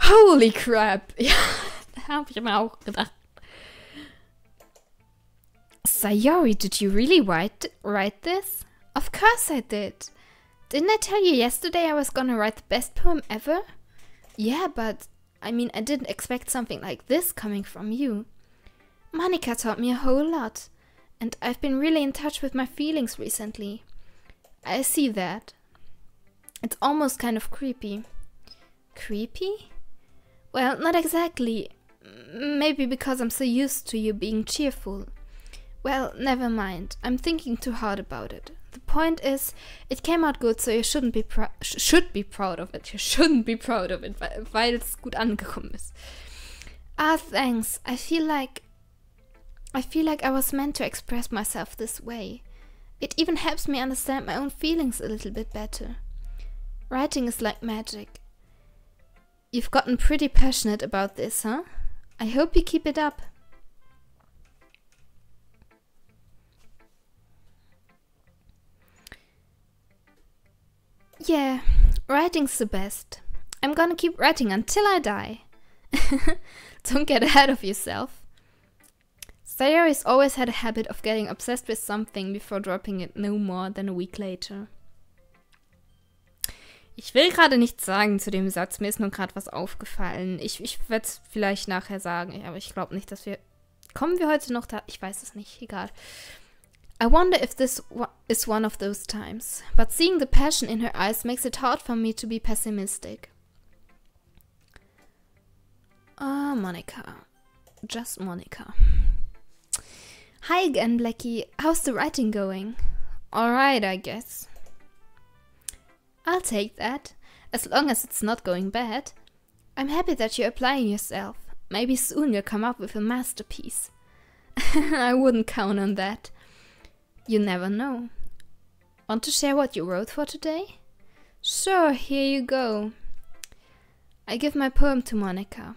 Holy crap! Ja, hab ich mir auch gedacht. Sayori, did you really write this? Of course I did. Didn't I tell you yesterday I was gonna write the best poem ever? Yeah, but I mean, I didn't expect something like this coming from you. Monika taught me a whole lot, and I've been really in touch with my feelings recently. I see that. It's almost kind of creepy. Creepy? Well, not exactly. Maybe because I'm so used to you being cheerful. Well, never mind. I'm thinking too hard about it. The point is, it came out good, so you should be proud of it. You shouldn't be proud of it, weil es gut angekommen ist. Ah, thanks. I feel like I was meant to express myself this way. It even helps me understand my own feelings a little bit better. Writing is like magic. You've gotten pretty passionate about this, huh? I hope you keep it up. Yeah, writing's the best. I'm gonna keep writing until I die. Don't get ahead of yourself. Sayori's always had a habit of getting obsessed with something before dropping it no more than a week later. Ich will gerade nichts sagen zu dem Satz, mir ist nur gerade was aufgefallen. Ich werde es vielleicht nachher sagen, aber ich glaube nicht, dass wir... Kommen wir heute noch da? Ich weiß es nicht, egal. I wonder if this is one of those times, but seeing the passion in her eyes makes it hard for me to be pessimistic. Ah, Monika. Just Monika. Hi again, Blacky. How's the writing going? Alright, I guess. I'll take that, as long as it's not going bad. I'm happy that you're applying yourself. Maybe soon you'll come up with a masterpiece. I wouldn't count on that. You never know. Want to share what you wrote for today? Sure, here you go. I give my poem to Monika.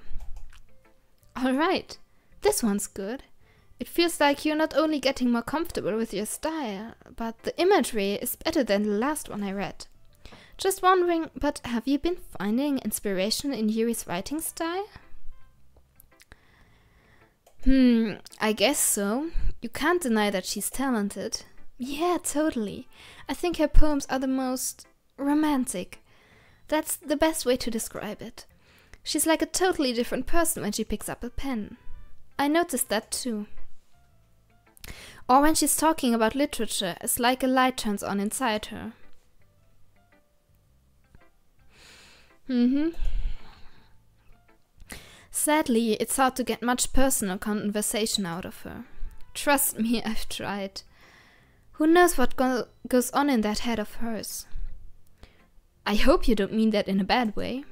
Alright, this one's good. It feels like you're not only getting more comfortable with your style, but the imagery is better than the last one I read. Just wondering, but have you been finding inspiration in Yuri's writing style? I guess so. You can't deny that she's talented. Yeah, totally. I think her poems are the most romantic. That's the best way to describe it. She's like a totally different person when she picks up a pen. I noticed that too. Or when she's talking about literature, it's like a light turns on inside her. Sadly, it's hard to get much personal conversation out of her. Trust me, I've tried. Who knows what goes on in that head of hers? I hope you don't mean that in a bad way.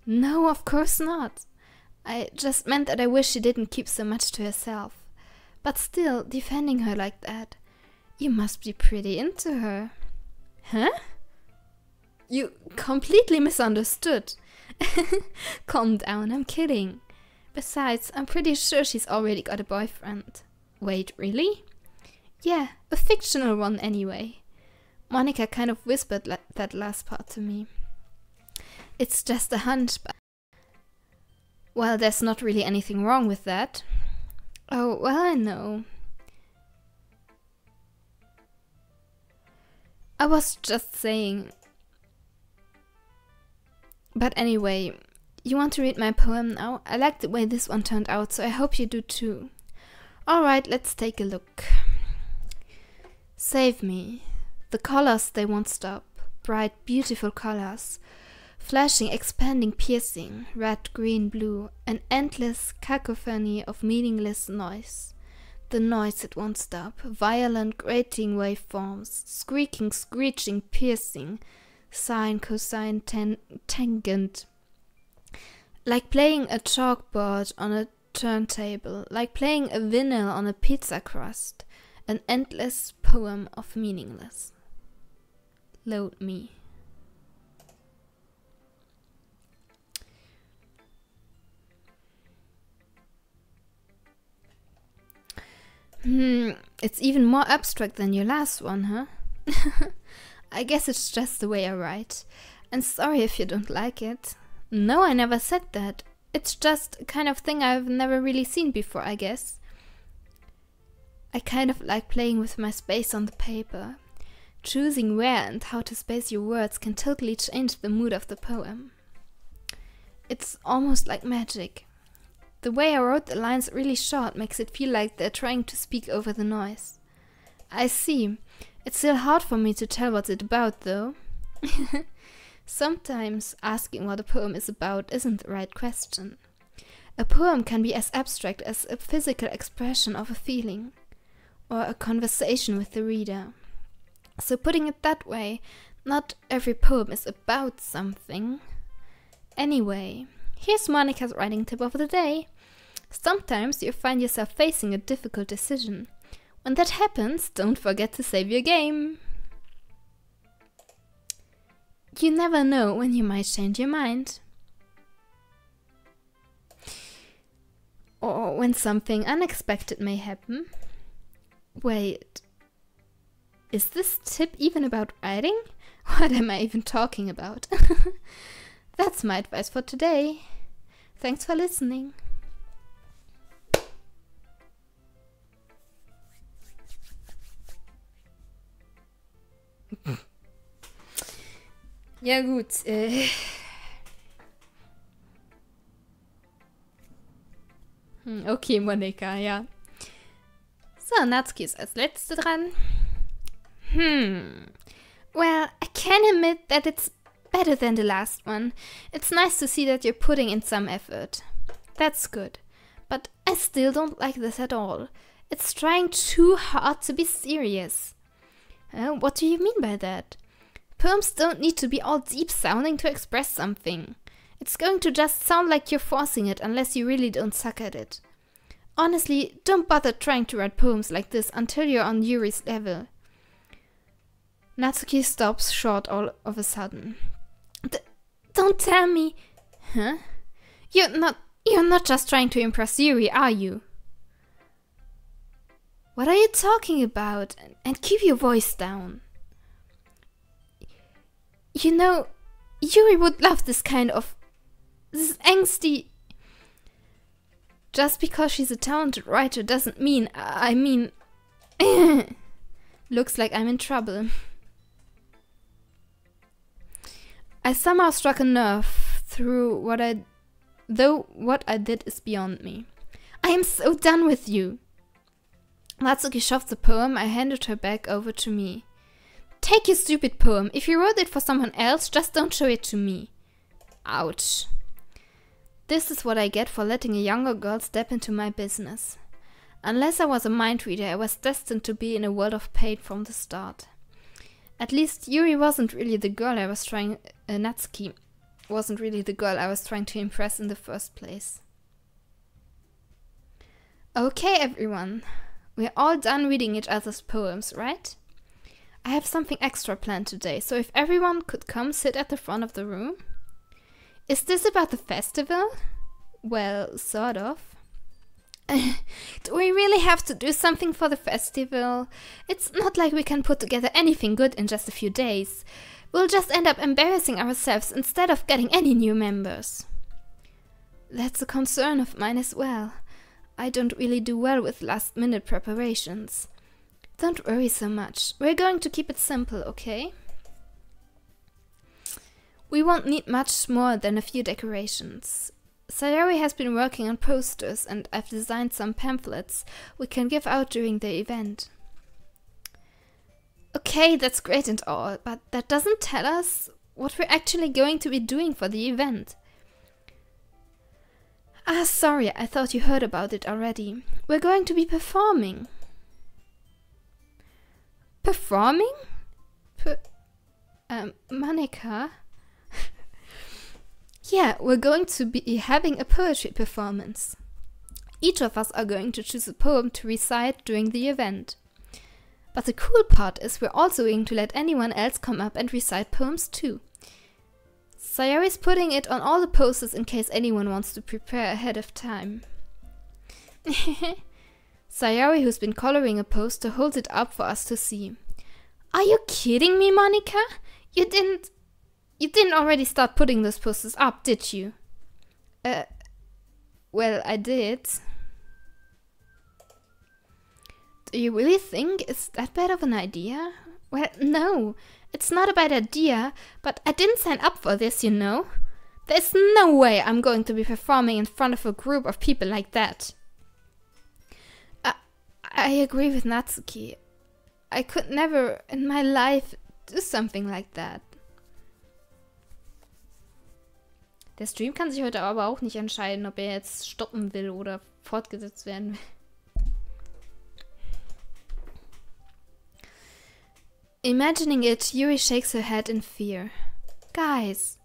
No, of course not. I just meant that I wish she didn't keep so much to herself. But still, defending her like that, you must be pretty into her. Huh? You completely misunderstood. Calm down, I'm kidding. Besides, I'm pretty sure she's already got a boyfriend. Wait, really? Yeah, a fictional one anyway. Monica kind of whispered that last part to me. It's just a hunch, but... Well, there's not really anything wrong with that. Oh, well, I know. I was just saying... But anyway, you want to read my poem now? I like the way this one turned out, so I hope you do too. Alright, let's take a look. Save me. The colors, they won't stop. Bright, beautiful colors. Flashing, expanding, piercing. Red, green, blue. An endless cacophony of meaningless noise. The noise, it won't stop. Violent, grating waveforms. Squeaking, screeching, piercing. Sine, cosine, tangent. Like playing a chalkboard on a turntable. Like playing a vinyl on a pizza crust. An endless poem of meaningless. Load me. It's even more abstract than your last one, huh? I guess it's just the way I write. And sorry if you don't like it. No, I never said that. It's just a kind of thing I've never really seen before, I guess. I kind of like playing with my space on the paper. Choosing where and how to space your words can totally change the mood of the poem. It's almost like magic. The way I wrote the lines really short makes it feel like they're trying to speak over the noise. I see. It's still hard for me to tell what's it about, though. Sometimes asking what a poem is about isn't the right question. A poem can be as abstract as a physical expression of a feeling, or a conversation with the reader. So putting it that way, not every poem is about something. Anyway, here's Monica's writing tip of the day. Sometimes you find yourself facing a difficult decision. When that happens, don't forget to save your game. You never know when you might change your mind. Or when something unexpected may happen. Wait, is this tip even about writing? What am I even talking about? That's my advice for today. Thanks for listening. Ja gut, okay, Monika, ja. So, Natsuki ist als letzte dran. Well, I can admit that it's better than the last one. It's nice to see that you're putting in some effort. That's good. But I still don't like this at all. It's trying too hard to be serious. What do you mean by that? Poems don't need to be all deep sounding to express something. It's going to just sound like you're forcing it unless you really don't suck at it. Honestly, don't bother trying to write poems like this until you're on Yuri's level. Natsuki stops short all of a sudden. Don't tell me... Huh? You're not just trying to impress Yuri, are you? What are you talking about? And keep your voice down. You know, Yuri would love this angsty... Just because she's a talented writer doesn't mean, Looks like I'm in trouble. I somehow struck a nerve through what I did is beyond me. I am so done with you. Natsuki shoved the poem I handed her back over to me. Take your stupid poem. If you wrote it for someone else, just don't show it to me. Ouch. This is what I get for letting a younger girl step into my business. Unless I was a mind reader, I was destined to be in a world of pain from the start. At least Yuri wasn't really the girl I was trying... Natsuki wasn't really the girl I was trying to impress in the first place. Okay, everyone. We're all done reading each other's poems, right? I have something extra planned today, so if everyone could come sit at the front of the room. Is this about the festival? Well, sort of. Do we really have to do something for the festival? It's not like we can put together anything good in just a few days. We'll just end up embarrassing ourselves instead of getting any new members. That's a concern of mine as well. I don't really do well with last-minute preparations. Don't worry so much. We're going to keep it simple, okay? We won't need much more than a few decorations. Sayori has been working on posters and I've designed some pamphlets we can give out during the event. Okay, that's great and all, but that doesn't tell us what we're actually going to be doing for the event. Ah, sorry, I thought you heard about it already. We're going to be performing. Performing? Monika? Yeah, we're going to be having a poetry performance. Each of us are going to choose a poem to recite during the event. But the cool part is we're also going to let anyone else come up and recite poems too. Sayori's putting it on all the posters in case anyone wants to prepare ahead of time. Sayori, who's been coloring a poster, holds it up for us to see. Are you kidding me, Monika? You didn't already start putting those posters up, did you? Well, I did. Do you really think it's that bad of an idea? Well, no, it's not a bad idea, but I didn't sign up for this, you know? There's no way I'm going to be performing in front of a group of people like that. I agree with Natsuki. I could never in my life do something like that. Der Stream kann sich heute aber auch nicht entscheiden, ob er jetzt stoppen will oder fortgesetzt werden will. Imagining it, Yuri shakes her head in fear. Guys.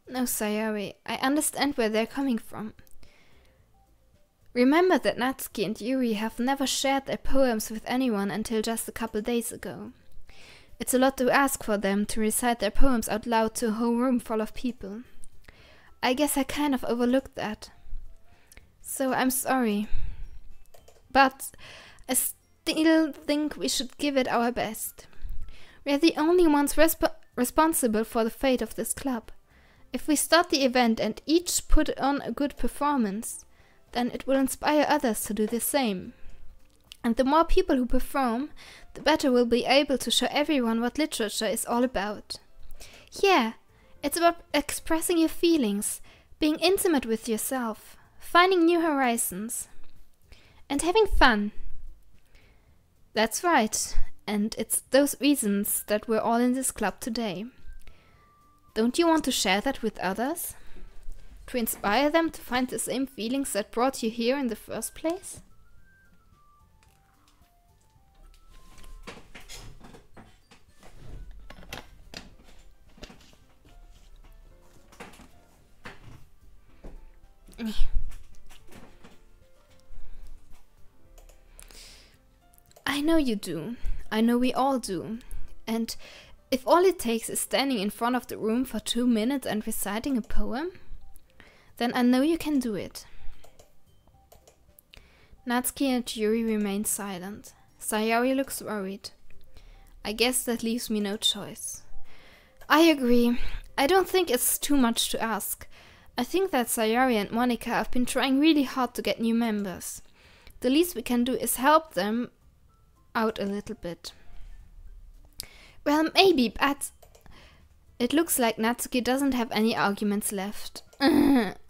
No, Sayori, I understand where they're coming from. Remember that Natsuki and Yuri have never shared their poems with anyone until just a couple days ago. It's a lot to ask for them to recite their poems out loud to a whole room full of people. I guess I kind of overlooked that. So I'm sorry. But I still think we should give it our best. We're the only ones responsible for the fate of this club. If we start the event and each put on a good performance, then it will inspire others to do the same. And the more people who perform, the better we'll be able to show everyone what literature is all about. Yeah, it's about expressing your feelings, being intimate with yourself, finding new horizons, and having fun. That's right, and it's those reasons that we're all in this club today. Don't you want to share that with others? To inspire them to find the same feelings that brought you here in the first place? I know you do. I know we all do. And if all it takes is standing in front of the room for 2 minutes and reciting a poem, then I know you can do it. Natsuki and Yuri remain silent. Sayori looks worried. I guess that leaves me no choice. I agree. I don't think it's too much to ask. I think that Sayori and Monika have been trying really hard to get new members. The least we can do is help them out a little bit. Well, maybe, but it looks like Natsuki doesn't have any arguments left.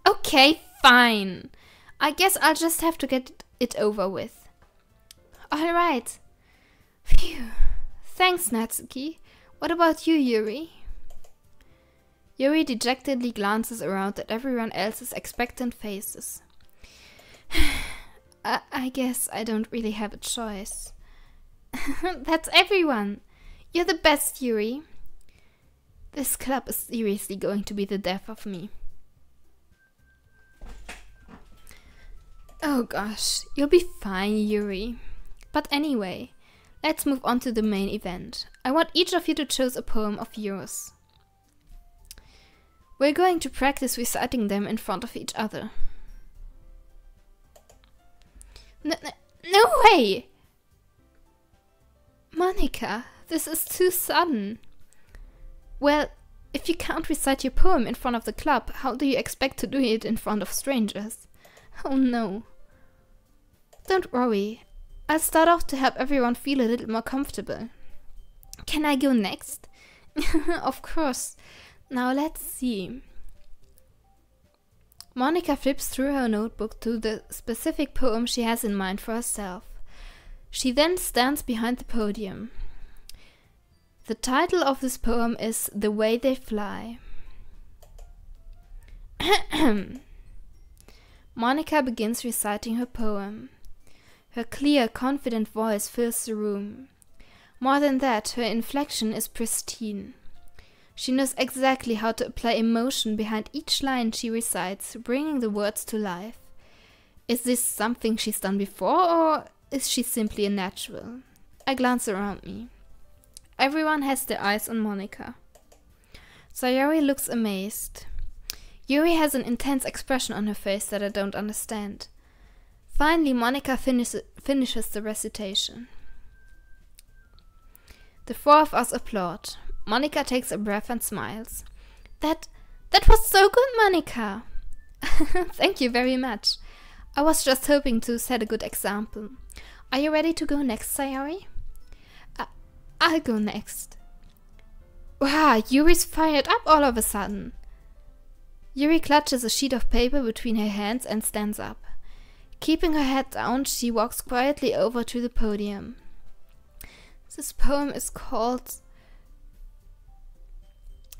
Okay, fine. I guess I'll just have to get it over with. Alright. Phew. Thanks, Natsuki. What about you, Yuri? Yuri dejectedly glances around at everyone else's expectant faces. I guess I don't really have a choice. That's everyone. You're the best, Yuri. This club is seriously going to be the death of me. Oh gosh, you'll be fine, Yuri. But anyway, let's move on to the main event. I want each of you to choose a poem of yours. We're going to practice reciting them in front of each other. No way! Monica, this is too sudden. Well, if you can't recite your poem in front of the club, how do you expect to do it in front of strangers? Oh no. Don't worry. I'll start off to help everyone feel a little more comfortable. Can I go next? Of course. Now let's see. Monica flips through her notebook to the specific poem she has in mind for herself. She then stands behind the podium. The title of this poem is The Way They Fly. Monica begins reciting her poem. Her clear, confident voice fills the room. More than that, her inflection is pristine. She knows exactly how to apply emotion behind each line she recites, bringing the words to life. Is this something she's done before, or is she simply a natural? I glance around me. Everyone has their eyes on Monica. Sayori looks amazed. Yuri has an intense expression on her face that I don't understand. Finally, Monica finishes the recitation. The four of us applaud. Monica takes a breath and smiles. That was so good, Monica! Thank you very much. I was just hoping to set a good example. Are you ready to go next, Sayori? I'll go next. Wow, Yuri's fired up all of a sudden. Yuri clutches a sheet of paper between her hands and stands up. Keeping her head down, she walks quietly over to the podium. This poem is called...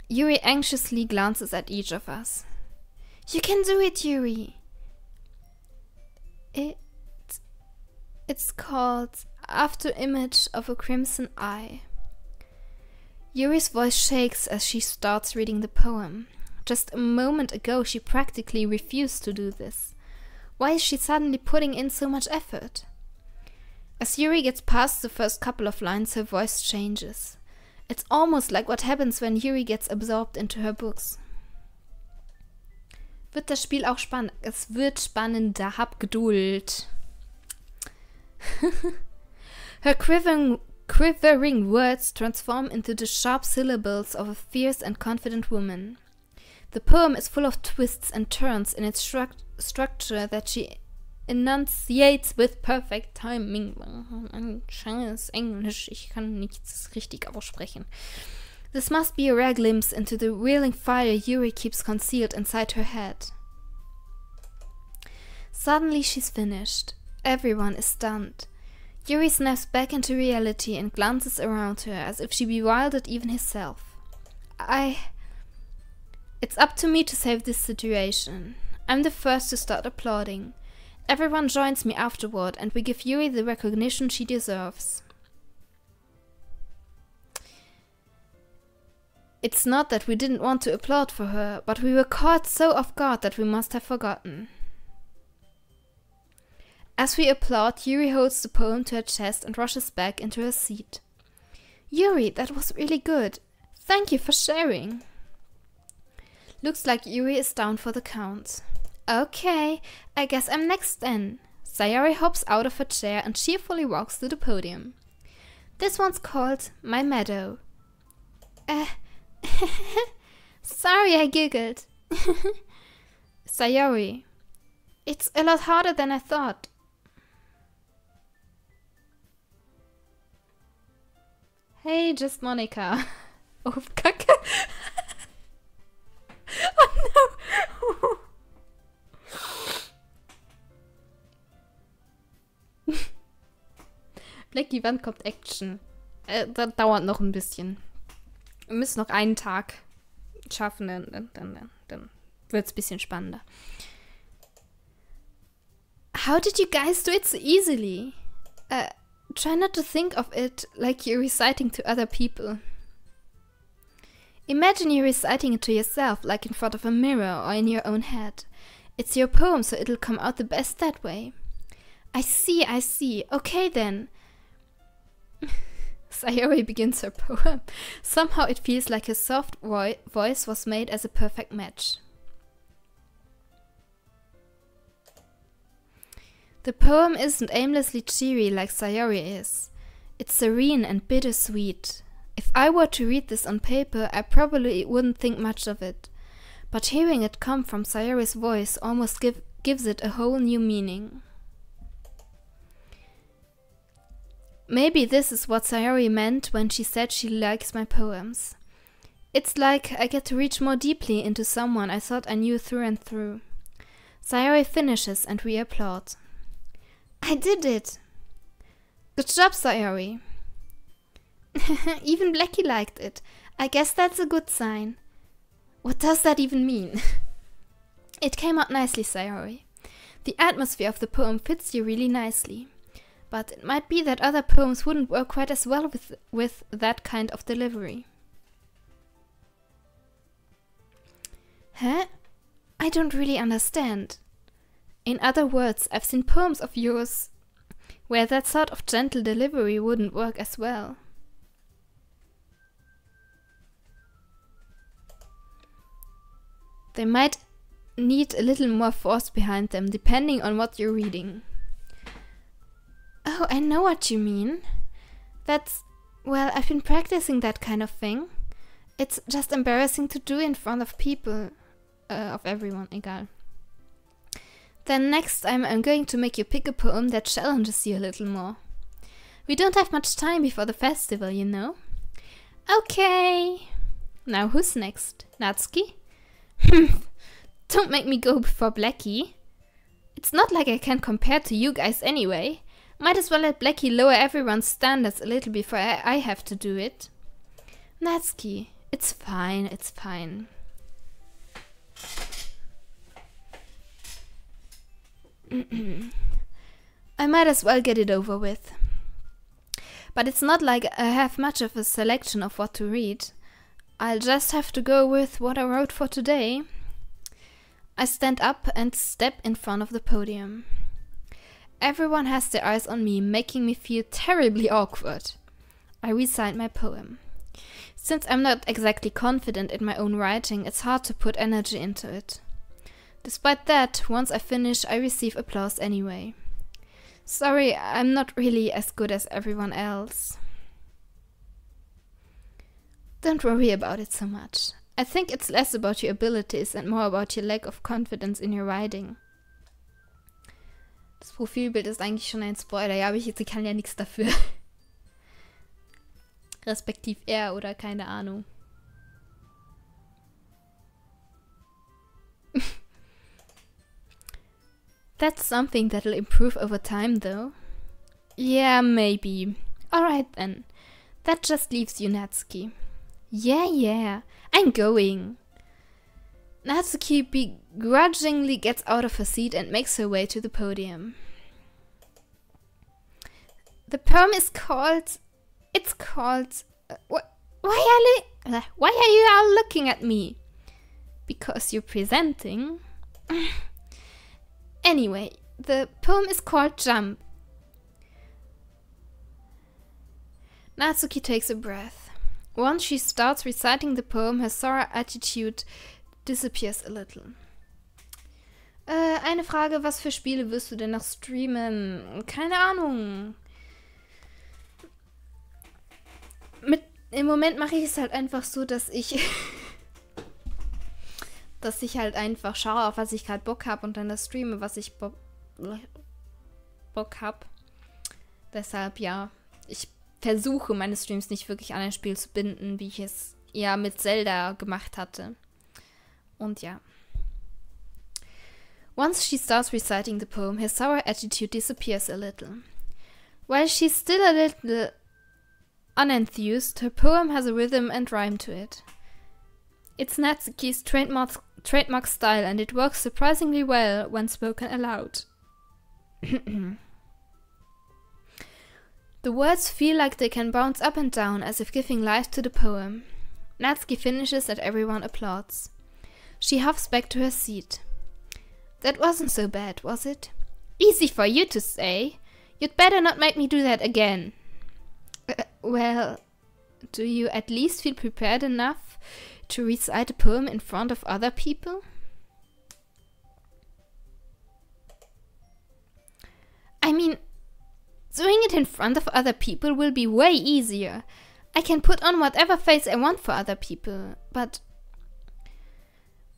Yuri anxiously glances at each of us. You can do it, Yuri! It's called After Image of a Crimson Eye. Yuri's voice shakes as she starts reading the poem. Just a moment ago she practically refused to do this. Why is she suddenly putting in so much effort? As Yuri gets past the first couple of lines, her voice changes. It's almost like what happens when Yuri gets absorbed into her books. Wird das Spiel auch spannend? Es wird spannender, hab Geduld. Her quivering words transform into the sharp syllables of a fierce and confident woman. The poem is full of twists and turns in its structure that she enunciates with perfect timing. Ein schönes Englisch, ich kann nichts richtig aussprechen. This must be a rare glimpse into the wheeling fire Yuri keeps concealed inside her head. Suddenly she's finished. Everyone is stunned. Yuri snaps back into reality and glances around her as if she bewildered even herself. It's up to me to save this situation. I'm the first to start applauding. Everyone joins me afterward and we give Yuri the recognition she deserves. It's not that we didn't want to applaud for her, but we were caught so off guard that we must have forgotten. As we applaud, Yuri holds the poem to her chest and rushes back into her seat. Yuri, that was really good. Thank you for sharing. Looks like Yuri is down for the count. Okay, I guess I'm next then. Sayori hops out of her chair and cheerfully walks to the podium. This one's called My Meadow. Sorry, I giggled. Sayori. It's a lot harder than I thought. Hey, just Monica. Oh, Kacke. Oh no. Blacky, wann kommt Action? Das dauert noch ein bisschen. Wir müssen noch einen Tag schaffen, dann wird es ein bisschen spannender. How did you guys do it so easily? Try not to think of it like you're reciting to other people. Imagine you're reciting it to yourself, like in front of a mirror or in your own head. It's your poem, so it'll come out the best that way. I see. Okay then. Sayori begins her poem. Somehow it feels like her soft voice was made as a perfect match. The poem isn't aimlessly cheery like Sayori is. It's serene and bittersweet. If I were to read this on paper, I probably wouldn't think much of it. But hearing it come from Sayori's voice almost gives it a whole new meaning. Maybe this is what Sayori meant when she said she likes my poems. It's like I get to reach more deeply into someone I thought I knew through and through. Sayori finishes and we applaud. I did it! Good job, Sayori. Even Blacky liked it. I guess that's a good sign. What does that even mean? It came out nicely, Sayori. The atmosphere of the poem fits you really nicely. But it might be that other poems wouldn't work quite as well with that kind of delivery. Huh? I don't really understand. In other words, I've seen poems of yours where that sort of gentle delivery wouldn't work as well. They might need a little more force behind them, depending on what you're reading. Oh, I know what you mean. Well, I've been practicing that kind of thing. It's just embarrassing to do in front of people. Of everyone, egal. Then next time I'm going to make you pick a poem that challenges you a little more. We don't have much time before the festival, you know. Okay. Now who's next? Natsuki? Don't make me go before Blacky. It's not like I can compare to you guys anyway. Might as well let Blacky lower everyone's standards a little before I have to do it. Natsuki, it's fine, it's fine. I might as well get it over with. But it's not like I have much of a selection of what to read. I'll just have to go with what I wrote for today. I stand up and step in front of the podium. Everyone has their eyes on me, making me feel terribly awkward. I recite my poem. Since I'm not exactly confident in my own writing, it's hard to put energy into it. Despite that, once I finish, I receive applause anyway. Sorry, I'm not really as good as everyone else. Don't worry about it so much. I think it's less about your abilities and more about your lack of confidence in your writing. Das Profilbild ist eigentlich schon ein Spoiler. Ja, aber sie kann ja nichts dafür. Respektiv er oder keine Ahnung. That's something that'll improve over time, though. Yeah, maybe. Alright then. That just leaves you, Natsuki. Yeah. I'm going. Natsuki begrudgingly gets out of her seat and makes her way to the podium. The poem is called... It's called... Why are you all looking at me? Because you're presenting. Anyway, the poem is called Jump. Natsuki takes a breath. Once she starts reciting the poem, her sour attitude disappears a little. Eine Frage, was für Spiele wirst du denn noch streamen? Keine Ahnung. Im Moment mache ich es halt einfach so, dass ich halt einfach schaue, auf was ich gerade Bock habe und dann das streame, was ich Bock habe. Deshalb, ja, ich versuche meine Streams nicht wirklich an ein Spiel zu binden, wie ich es ja mit Zelda gemacht hatte. Und ja. Once she starts reciting the poem, her sour attitude disappears a little. While she's still a little unenthused, her poem has a rhythm and rhyme to it. It's Natsuki's trademark style, and it works surprisingly well when spoken aloud. The words feel like they can bounce up and down as if giving life to the poem. Natsuki finishes and everyone applauds. She huffs back to her seat. That wasn't so bad, was it? Easy for you to say. You'd better not make me do that again. Well, do you at least feel prepared enough to recite a poem in front of other people? I mean, doing it in front of other people will be way easier. I can put on whatever face I want for other people, but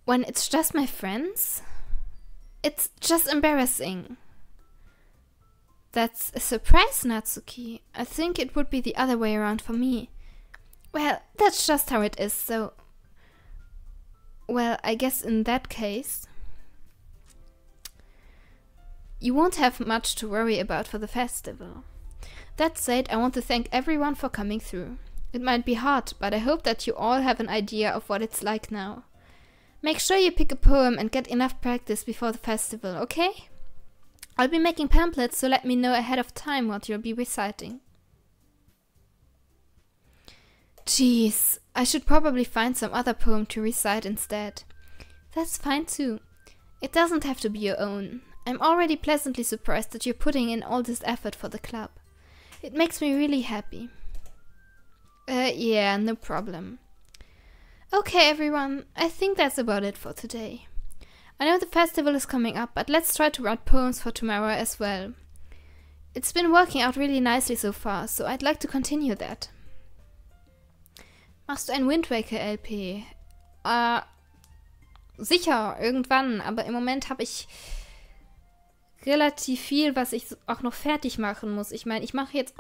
when it's just my friends, it's just embarrassing. That's a surprise, Natsuki. I think it would be the other way around for me. Well, that's just how it is, so... Well, I guess in that case... You won't have much to worry about for the festival. That said, I want to thank everyone for coming through. It might be hard, but I hope that you all have an idea of what it's like now. Make sure you pick a poem and get enough practice before the festival, okay? I'll be making pamphlets, so let me know ahead of time what you'll be reciting. Jeez, I should probably find some other poem to recite instead. That's fine too. It doesn't have to be your own. I'm already pleasantly surprised that you're putting in all this effort for the club. It makes me really happy. Yeah, no problem. Okay, everyone, I think that's about it for today. I know the festival is coming up, but let's try to write poems for tomorrow as well. It's been working out really nicely so far, so I'd like to continue that. Machst du ein Wind Waker LP? Sicher, irgendwann, aber im Moment habe ich relativ viel, was ich auch noch fertig machen muss. Ich meine, ich mache jetzt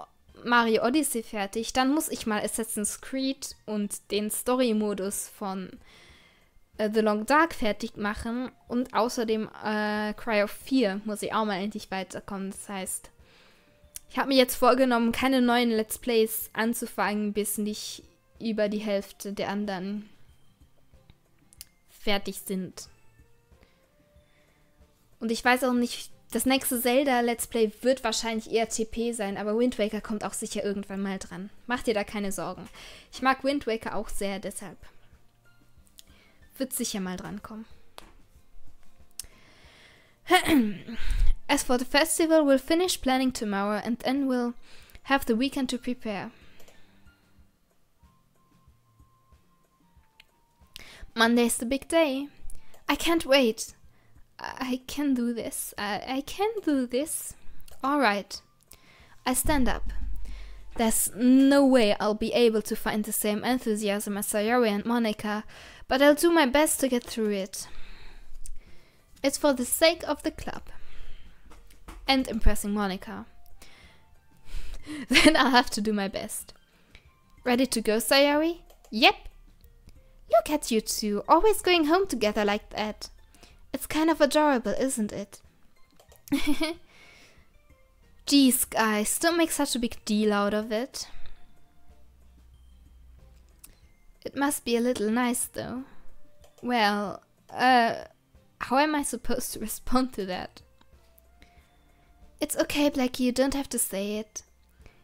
Mario Odyssey fertig, dann muss ich mal Assassin's Creed und den Story-Modus von The Long Dark fertig machen und außerdem Cry of 4 muss ich auch mal endlich weiterkommen. Das heißt, ich habe mir jetzt vorgenommen, keine neuen Let's Plays anzufangen, bis nicht über die Hälfte der anderen fertig sind. Und ich weiß auch nicht, das nächste Zelda Let's Play wird wahrscheinlich eher TP sein, aber Wind Waker kommt auch sicher irgendwann mal dran. Mach dir da keine Sorgen. Ich mag Wind Waker auch sehr, deshalb wird sicher mal dran kommen. As for the festival, we'll finish planning tomorrow and then we'll have the weekend to prepare. Monday's the big day. I can't wait. I can do this. I can do this. Alright. I stand up. There's no way I'll be able to find the same enthusiasm as Sayori and Monica, but I'll do my best to get through it. It's for the sake of the club. And impressing Monica. Then I'll have to do my best. Ready to go, Sayori? Yep. Look at you two, always going home together like that. It's kind of adorable, isn't it? Geez, guys, don't make such a big deal out of it. It must be a little nice, though. Well, how am I supposed to respond to that? It's okay, Blacky, you don't have to say it.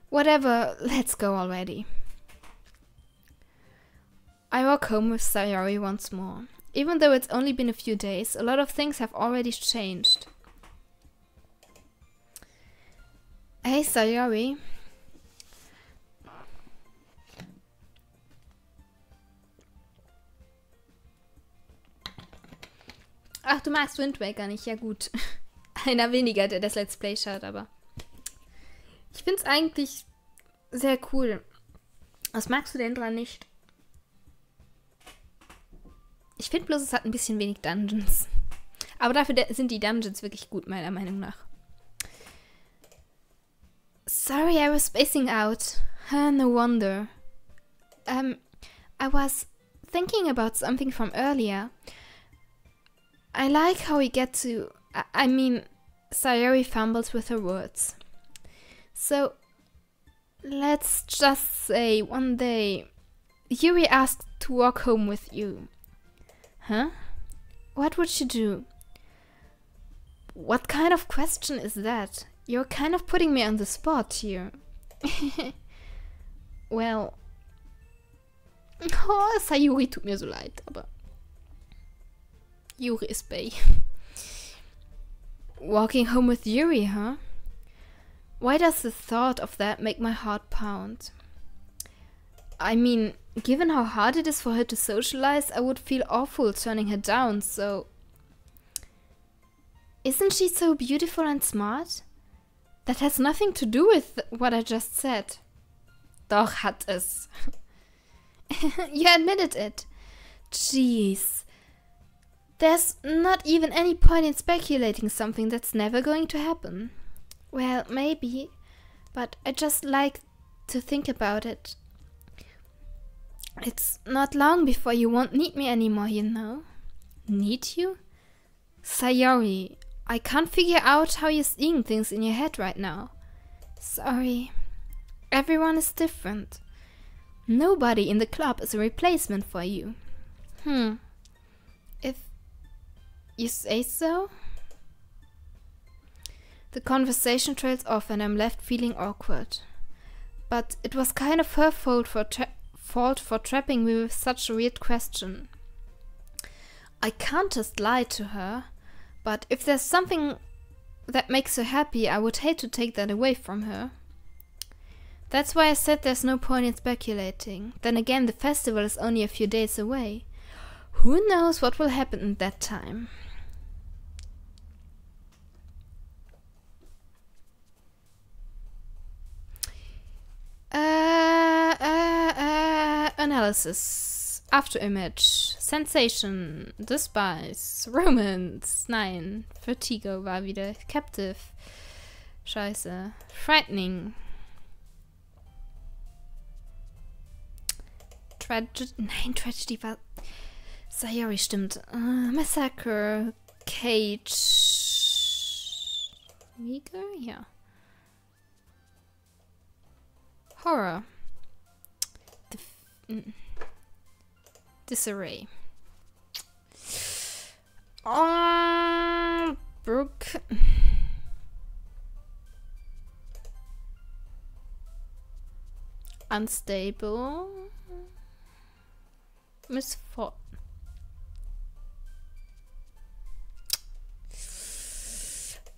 Whatever, let's go already. I walk home with Sayori once more. Even though it's only been a few days, a lot of things have already changed. Hey, Sayori. Ach, du magst Wind Waker nicht? Ja gut. Einer weniger, der das Let's Play schaut, aber ich find's eigentlich sehr cool. Was magst du denn dran nicht? Ich finde bloß, es hat ein bisschen wenig Dungeons. Aber dafür sind die Dungeons wirklich gut, meiner Meinung nach. Sorry, I was spacing out. No wonder. I was thinking about something from earlier. I like how we get to... I mean, Sayori fumbles with her words. So, let's just say one day Yuri asked to walk home with you. Huh? What would she do? What kind of question is that? You're kind of putting me on the spot here. Well. Oh, Sayuri tut mir so leid, aber Yuri ist Bay. Walking home with Yuri, huh? Why does the thought of that make my heart pound? I mean, given how hard it is for her to socialize, I would feel awful turning her down, so... Isn't she so beautiful and smart? That has nothing to do with what I just said. Doch hat es. You admitted it. Jeez. There's not even any point in speculating something that's never going to happen. Well, maybe, but I just like to think about it. It's not long before you won't need me anymore, you know. Need you? Sayori, I can't figure out how you're seeing things in your head right now. Sorry. Everyone is different. Nobody in the club is a replacement for you. If you say so? The conversation trails off and I'm left feeling awkward. But it was kind of her fault for trapping me with such a weird question. I can't just lie to her, but if there's something that makes her happy, I would hate to take that away from her. That's why I said there's no point in speculating. Then again, the festival is only a few days away. Who knows what will happen in that time? Analysis. Afterimage. Sensation. Despise. Romance. Nein. Vertigo war wieder. Captive. Scheiße. Frightening. Nein, Tragedy war... Sayori stimmt. Massacre. Cage. Weaker? Ja. Horror. Disarray. Brooke. Unstable. Misfort.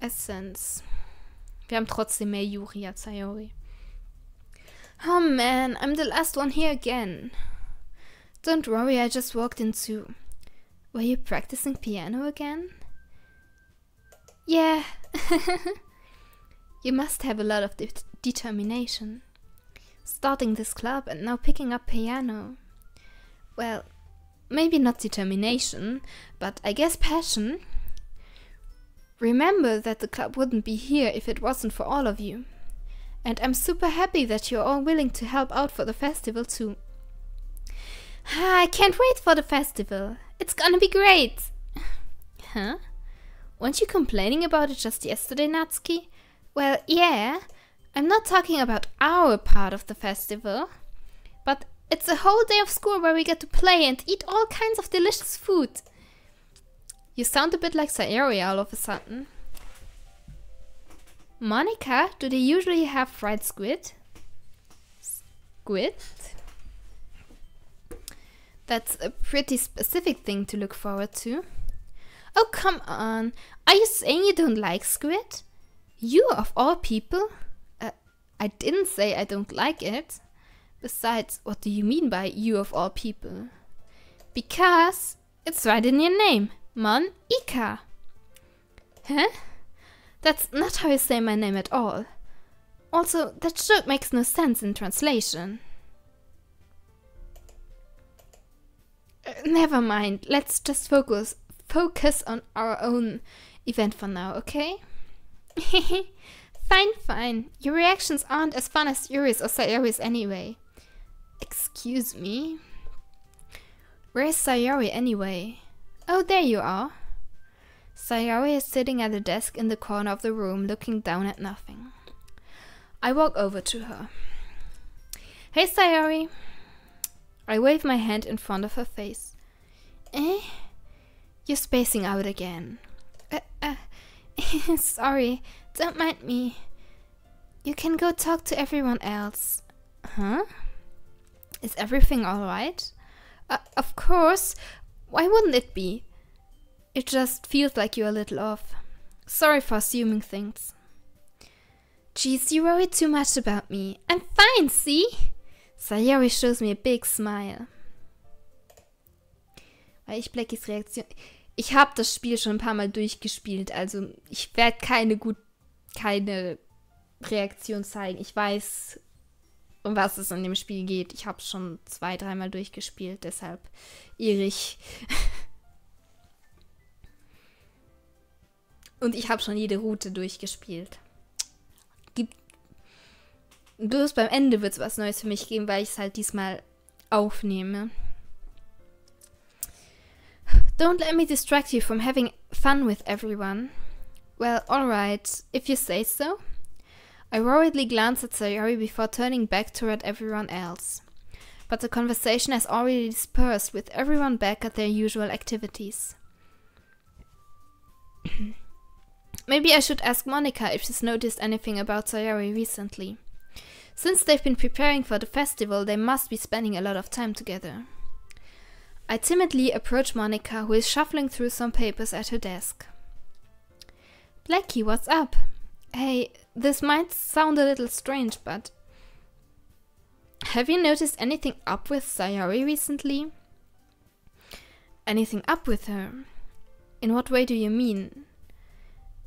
Essence. Wir haben trotzdem mehr Yuri als Sayori. Oh man, I'm the last one here again. Don't worry, I just walked in too. Were you practicing piano again? Yeah. You must have a lot of determination. Starting this club and now picking up piano. Well, maybe not determination, but I guess passion. Remember that the club wouldn't be here if it wasn't for all of you. And I'm super happy that you're all willing to help out for the festival too. I can't wait for the festival. It's gonna be great. Huh? Weren't you complaining about it just yesterday, Natsuki? Well, yeah. I'm not talking about our part of the festival. But it's a whole day of school where we get to play and eat all kinds of delicious food. You sound a bit like Sayori all of a sudden. Monica, do they usually have fried squid? Squid? That's a pretty specific thing to look forward to. Oh, come on. Are you saying you don't like squid? You of all people? I didn't say I don't like it. Besides, what do you mean by you of all people? Because it's right in your name. Mon-ika. Huh? That's not how you say my name at all. Also, that joke makes no sense in translation. Never mind. Let's just focus on our own event for now, okay? Fine. Your reactions aren't as fun as Yuri's or Sayori's anyway. Excuse me? Where's Sayori anyway? Oh, there you are. Sayori is sitting at a desk in the corner of the room, looking down at nothing. I walk over to her. Hey, Sayori. I wave my hand in front of her face. Eh? You're spacing out again. Sorry, don't mind me. You can go talk to everyone else. Huh? Is everything alright? Of course. Why wouldn't it be? It just feels like you're a little off. Sorry for assuming things. Geez, you worry too much about me. I'm fine, see? Sayori shows me a big smile. Weil ich Blackys Reaktion... Ich habe das Spiel schon ein paar Mal durchgespielt, also ich werde keine Reaktion zeigen. Ich weiß, um was es in dem Spiel geht. Ich habe es schon 2-3 Mal durchgespielt, deshalb irre ich. Und ich habe schon jede Route durchgespielt. Bloß beim Ende wird es was Neues für mich geben, weil ich es halt diesmal aufnehme. Don't let me distract you from having fun with everyone. Well, alright, if you say so. I worriedly glance at Sayori before turning back toward everyone else. But the conversation has already dispersed, with everyone back at their usual activities. Maybe I should ask Monica if she's noticed anything about Sayori recently. Since they've been preparing for the festival, they must be spending a lot of time together. I timidly approach Monica, who is shuffling through some papers at her desk. Blacky, what's up? Hey, this might sound a little strange, but... Have you noticed anything up with Sayori recently? Anything up with her? In what way do you mean?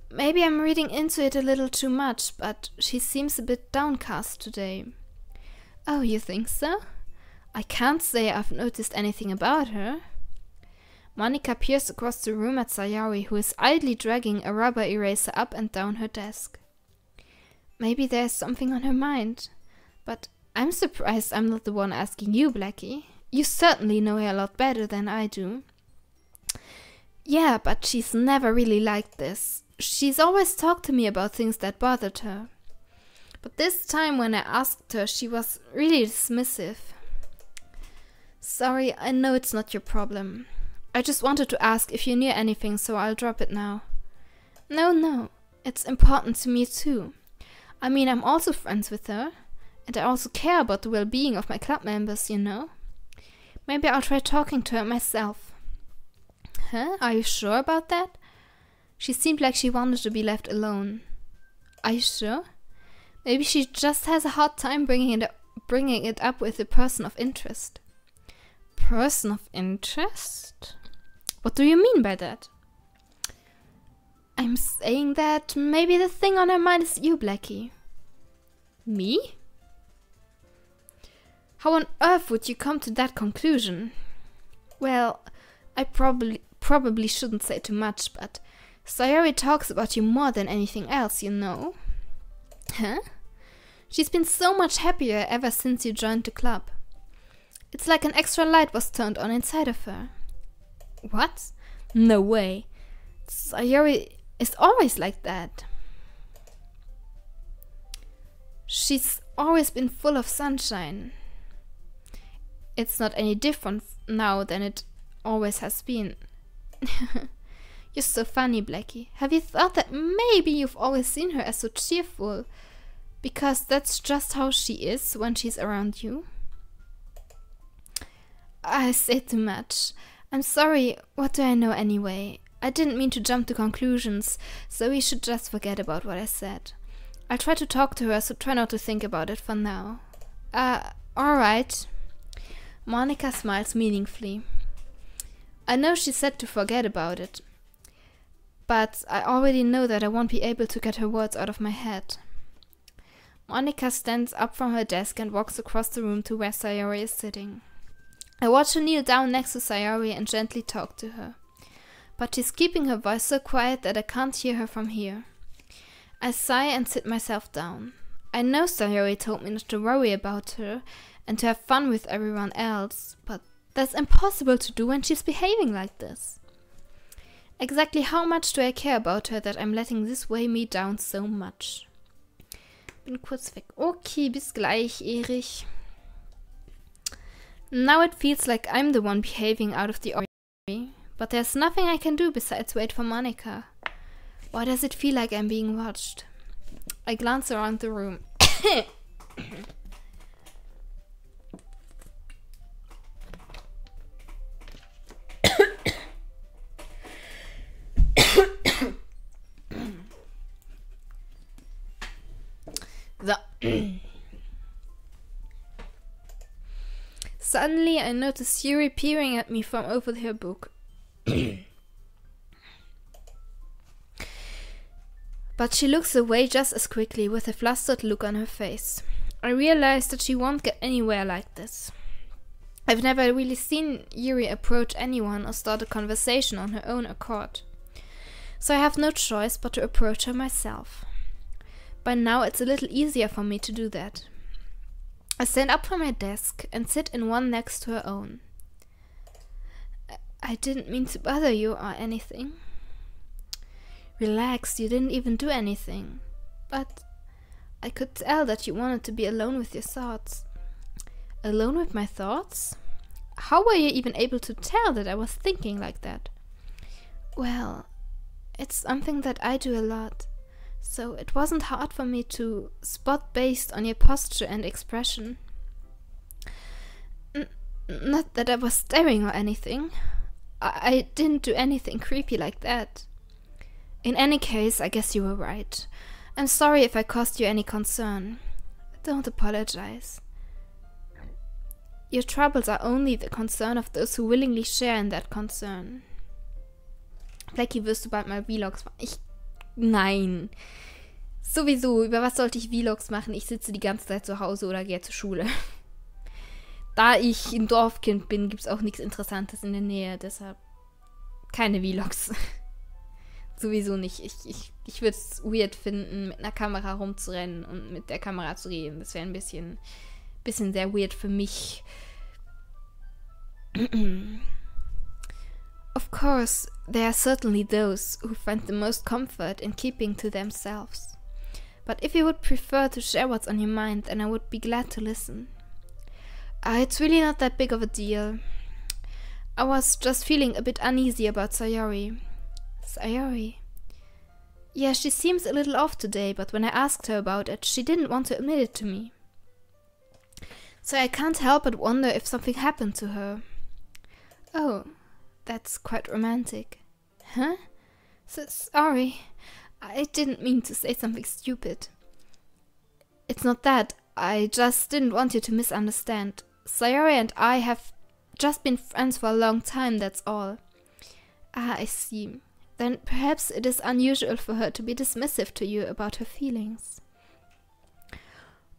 Maybe I'm reading into it a little too much, but she seems a bit downcast today. Oh, you think so? I can't say I've noticed anything about her. Monica peers across the room at Sayori, who is idly dragging a rubber eraser up and down her desk. Maybe there's something on her mind. But I'm surprised I'm not the one asking you, Blacky. You certainly know her a lot better than I do. Yeah, but she's never really liked this. She's always talked to me about things that bothered her. But this time when I asked her, she was really dismissive. Sorry, I know it's not your problem. I just wanted to ask if you knew anything, so I'll drop it now. No, it's important to me too. I mean, I'm also friends with her, and I also care about the well-being of my club members, you know. Maybe I'll try talking to her myself. Huh? Are you sure about that? She seemed like she wanted to be left alone. Are you sure? Maybe she just has a hard time bringing it up with a person of interest. Person of interest? What do you mean by that? I'm saying that maybe the thing on her mind is you, Blacky. Me? How on earth would you come to that conclusion? Well, I probably shouldn't say too much, but Sayori talks about you more than anything else, you know. Huh? She's been so much happier ever since you joined the club. It's like an extra light was turned on inside of her. What? No way. Sayori is always like that. She's always been full of sunshine. It's not any different now than it always has been. You're so funny, Blacky. Have you thought that maybe you've always seen her as so cheerful? Because that's just how she is when she's around you? I say too much. I'm sorry, what do I know anyway? I didn't mean to jump to conclusions, so we should just forget about what I said. I'll try to talk to her, so try not to think about it for now. Alright. Monica smiles meaningfully. I know she said to forget about it, but I already know that I won't be able to get her words out of my head. Monica stands up from her desk and walks across the room to where Sayori is sitting. I watch her kneel down next to Sayori and gently talk to her. But she's keeping her voice so quiet that I can't hear her from here. I sigh and sit myself down. I know Sayori told me not to worry about her and to have fun with everyone else, but that's impossible to do when she's behaving like this. Exactly how much do I care about her that I'm letting this weigh me down so much? Bin kurz weg. Okay, bis gleich, Erich. Now it feels like I'm the one behaving out of the ordinary. But there's nothing I can do besides wait for Monica. Why does it feel like I'm being watched? I glance around the room. Suddenly, I notice Yuri peering at me from over her book. But she looks away just as quickly with a flustered look on her face. I realize that she won't get anywhere like this. I've never really seen Yuri approach anyone or start a conversation on her own accord. So I have no choice but to approach her myself. By now it's a little easier for me to do that. I stand up from my desk and sit in one next to her own. I didn't mean to bother you or anything. Relax, you didn't even do anything. But I could tell that you wanted to be alone with your thoughts. Alone with my thoughts? How were you even able to tell that I was thinking like that? Well, it's something that I do a lot. So it wasn't hard for me to spot based on your posture and expression. Not that I was staring or anything. I didn't do anything creepy like that. In any case, I guess you were right. I'm sorry if I caused you any concern. Don't apologize. Your troubles are only the concern of those who willingly share in that concern. Blacky, wirst du bald mal Vlogs machen? Nein. Sowieso, über was sollte ich Vlogs machen? Ich sitze die ganze Zeit zu Hause oder gehe zur Schule. Da ich ein Dorfkind bin, gibt es auch nichts Interessantes in der Nähe, deshalb keine Vlogs. Sowieso nicht. Ich würde es weird finden, mit einer Kamera rumzurennen und mit der Kamera zu reden. Das wäre ein bisschen sehr weird für mich. Of course, there are certainly those who find the most comfort in keeping to themselves. But if you would prefer to share what's on your mind, then I would be glad to listen. It's really not that big of a deal. I was just feeling a bit uneasy about Sayori. Sayori? Yeah, she seems a little off today, but when I asked her about it, she didn't want to admit it to me. So I can't help but wonder if something happened to her. Oh, that's quite romantic. Huh? Sorry, I didn't mean to say something stupid. It's not that, I just didn't want you to misunderstand. Sayori and I have just been friends for a long time, that's all. Ah, I see. Then perhaps it is unusual for her to be dismissive to you about her feelings.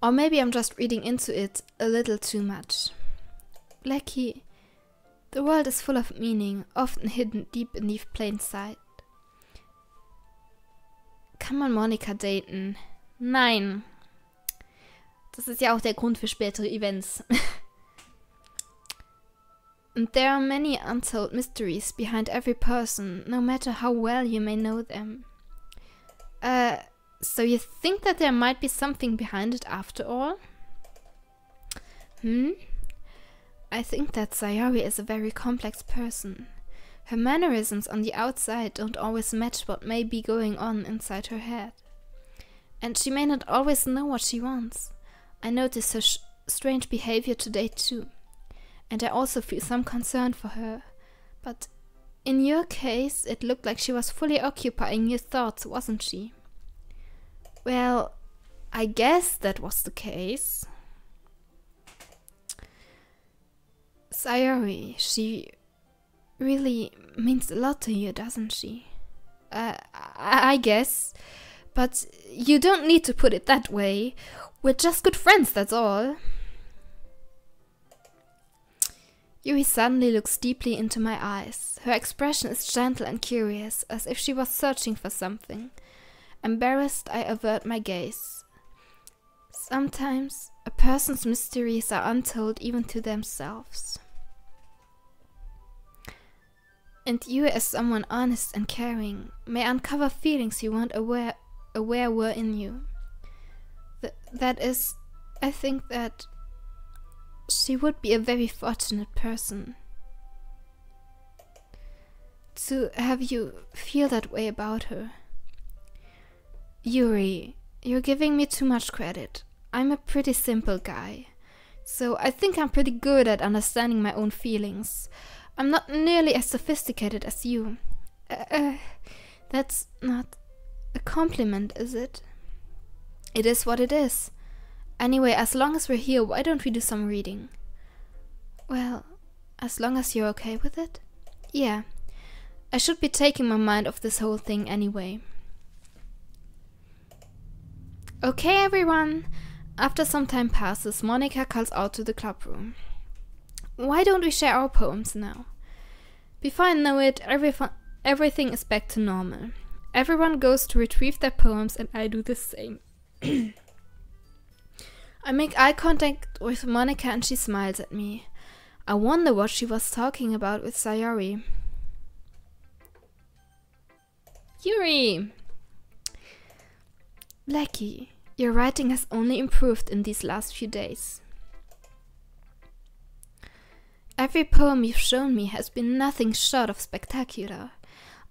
Or maybe I'm just reading into it a little too much. Blacky, the world is full of meaning, often hidden deep beneath plain sight. Kann man Monika daten? Nein. Das ist ja auch der Grund für spätere Events. And there are many untold mysteries behind every person, no matter how well you may know them. So you think that there might be something behind it after all? I think that Sayori is a very complex person. Her mannerisms on the outside don't always match what may be going on inside her head. And she may not always know what she wants. I notice her strange behavior today too. And I also feel some concern for her. But in your case, it looked like she was fully occupying your thoughts, wasn't she? Well, I guess that was the case. Sayori, she really means a lot to you, doesn't she? I guess. But you don't need to put it that way. We're just good friends, that's all. Yuri suddenly looks deeply into my eyes. Her expression is gentle and curious, as if she was searching for something. Embarrassed, I avert my gaze. Sometimes, a person's mysteries are untold even to themselves. And you, as someone honest and caring, may uncover feelings you weren't aware were in you. That is, I think that she would be a very fortunate person to have you feel that way about her. Yuri, you're giving me too much credit. I'm a pretty simple guy, so I think I'm pretty good at understanding my own feelings. I'm not nearly as sophisticated as you. That's not a compliment, is it? It is what it is. Anyway, as long as we're here, why don't we do some reading? Well, as long as you're okay with it? Yeah. I should be taking my mind off this whole thing anyway. Okay, everyone. After some time passes, Monica calls out to the club room. Why don't we share our poems now? Before I know it, everything is back to normal. Everyone goes to retrieve their poems and I do the same. I make eye contact with Monica and she smiles at me. I wonder what she was talking about with Sayori. Yuri! Blacky, your writing has only improved in these last few days. Every poem you've shown me has been nothing short of spectacular.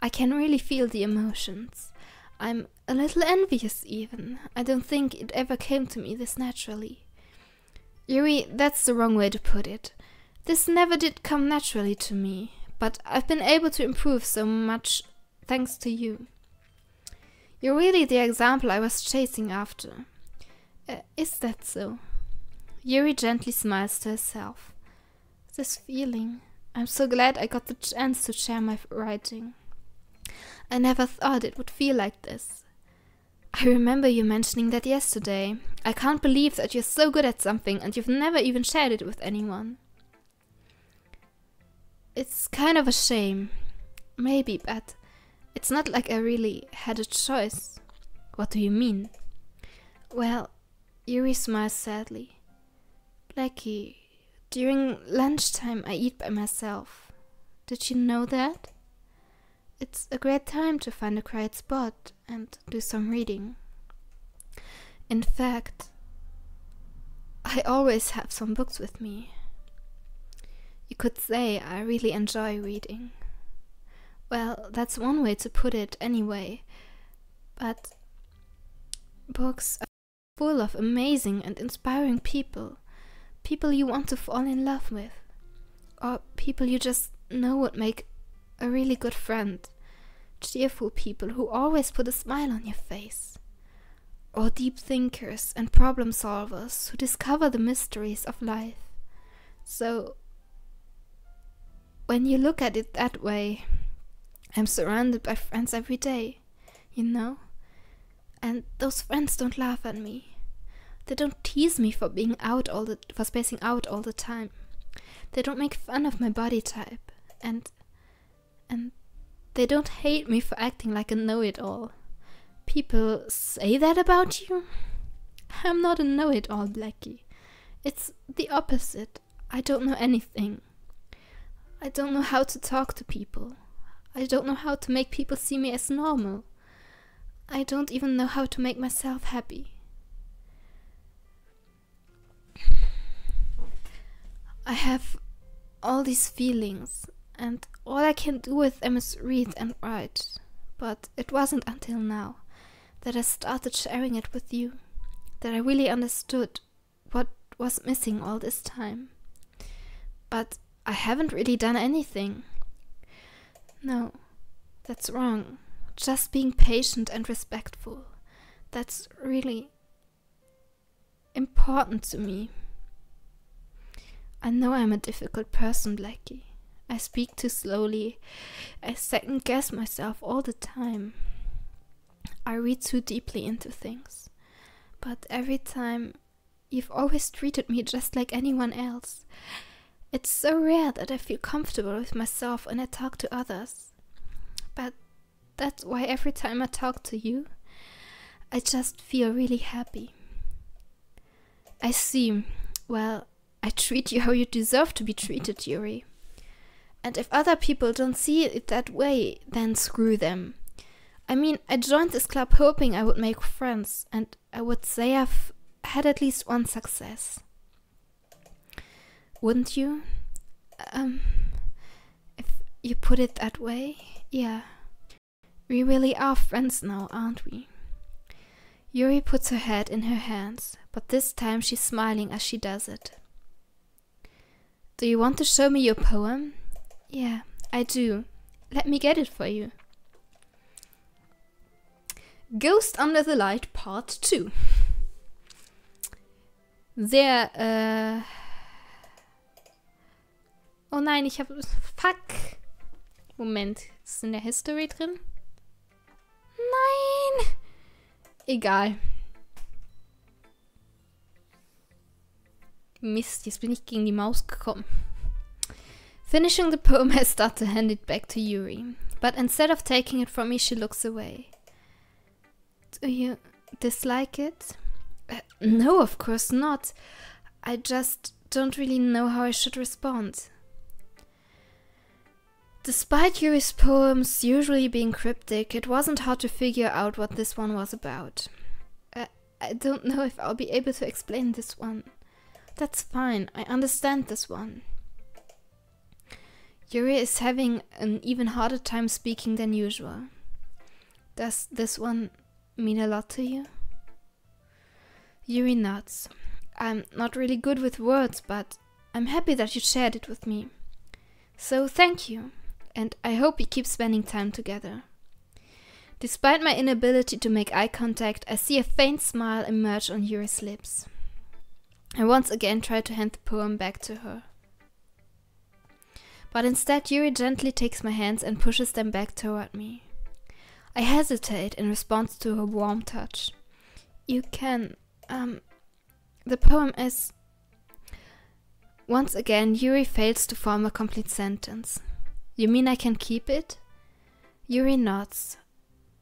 I can really feel the emotions. I'm a little envious even. I don't think it ever came to me this naturally. Yuri, that's the wrong way to put it. This never did come naturally to me, but I've been able to improve so much thanks to you. You're really the example I was chasing after. Is that so? Yuri gently smiles to herself. This feeling. I'm so glad I got the chance to share my writing. I never thought it would feel like this. I remember you mentioning that yesterday. I can't believe that you're so good at something and you've never even shared it with anyone. It's kind of a shame. Maybe, but it's not like I really had a choice. What do you mean? Well, Yuri smiles sadly. Blacky, during lunchtime I eat by myself. Did you know that? It's a great time to find a quiet spot and do some reading. In fact, I always have some books with me. You could say I really enjoy reading. Well, that's one way to put it anyway. But books are full of amazing and inspiring people. People you want to fall in love with. Or people you just know would make a really good friend. Cheerful people who always put a smile on your face. Or deep thinkers and problem solvers who discover the mysteries of life. So, when you look at it that way, I'm surrounded by friends every day, you know? And those friends don't laugh at me. They don't tease me for spacing out all the time. They don't make fun of my body type. And they don't hate me for acting like a know-it-all. People say that about you? I'm not a know-it-all, Blacky. It's the opposite. I don't know anything. I don't know how to talk to people. I don't know how to make people see me as normal. I don't even know how to make myself happy. I have all these feelings, and all I can do with them is read and write. But it wasn't until now that I started sharing it with you, that I really understood what was missing all this time. But I haven't really done anything. No, that's wrong. Just being patient and respectful. That's really important to me. I know I'm a difficult person, Blacky. I speak too slowly. I second guess myself all the time. I read too deeply into things. But every time, you've always treated me just like anyone else. It's so rare that I feel comfortable with myself when I talk to others. But that's why every time I talk to you, I just feel really happy. I see. Well, I treat you how you deserve to be treated, Yuri. And if other people don't see it that way, then screw them. I mean, I joined this club hoping I would make friends, and I would say I've had at least one success. Wouldn't you? If you put it that way, yeah. We really are friends now, aren't we? Yuri puts her head in her hands, but this time she's smiling as she does it. Do you want to show me your poem? Yeah, I do. Let me get it for you. Ghost Under the Light Part 2. Sehr, Oh nein, ich habe... Fuck! Moment, ist in der History drin? Nein! Egal. Mist, jetzt bin ich gegen die Maus gekommen. Finishing the poem, I start to hand it back to Yuri. But instead of taking it from me, she looks away. Do you dislike it? No, of course not. I just don't really know how I should respond. Despite Yuri's poems usually being cryptic, it wasn't hard to figure out what this one was about. I don't know if I'll be able to explain this one. That's fine, I understand this one. Yuri is having an even harder time speaking than usual. Does this one mean a lot to you? Yuri nods. I'm not really good with words, but I'm happy that you shared it with me. So thank you, and I hope we keep spending time together. Despite my inability to make eye contact, I see a faint smile emerge on Yuri's lips. I once again try to hand the poem back to her. But instead Yuri gently takes my hands and pushes them back toward me. I hesitate in response to her warm touch. You can, the poem is... Once again, Yuri fails to form a complete sentence. You mean I can keep it? Yuri nods.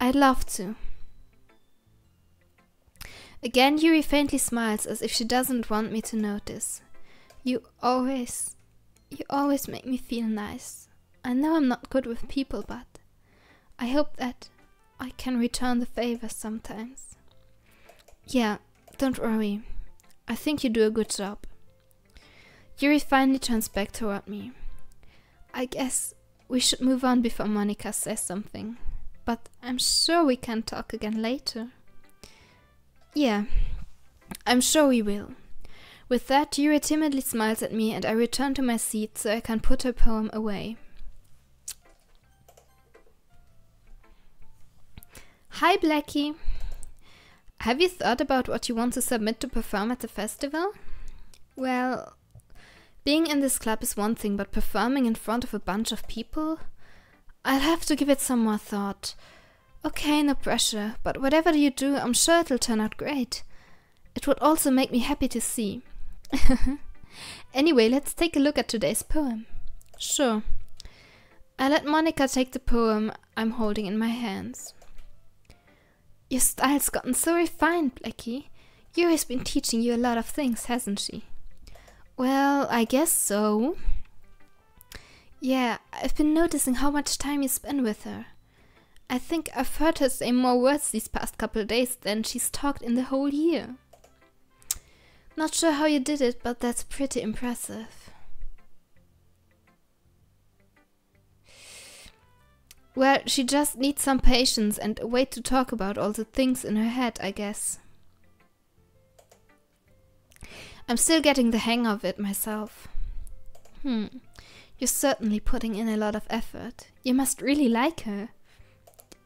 I'd love to. Again, Yuri faintly smiles as if she doesn't want me to notice. You always make me feel nice. I know I'm not good with people, but I hope that I can return the favor sometimes. Yeah, don't worry. I think you do a good job. Yuri finally turns back toward me. I guess we should move on before Monica says something. But I'm sure we can talk again later. Yeah, I'm sure we will. With that, Yuri timidly smiles at me and I return to my seat so I can put her poem away. Hi Blacky! Have you thought about what you want to submit to perform at the festival? Well, being in this club is one thing, but performing in front of a bunch of people? I'll have to give it some more thought. Okay, no pressure, but whatever you do, I'm sure it'll turn out great. It would also make me happy to see. Anyway, let's take a look at today's poem. Sure. I let Monica take the poem I'm holding in my hands. Your style's gotten so refined, Blacky. Yuri's been teaching you a lot of things, hasn't she? Well, I guess so. Yeah, I've been noticing how much time you spend with her. I think I've heard her say more words these past couple of days than she's talked in the whole year. Not sure how you did it, but that's pretty impressive. Well, she just needs some patience and a way to talk about all the things in her head, I guess. I'm still getting the hang of it myself. You're certainly putting in a lot of effort. You must really like her.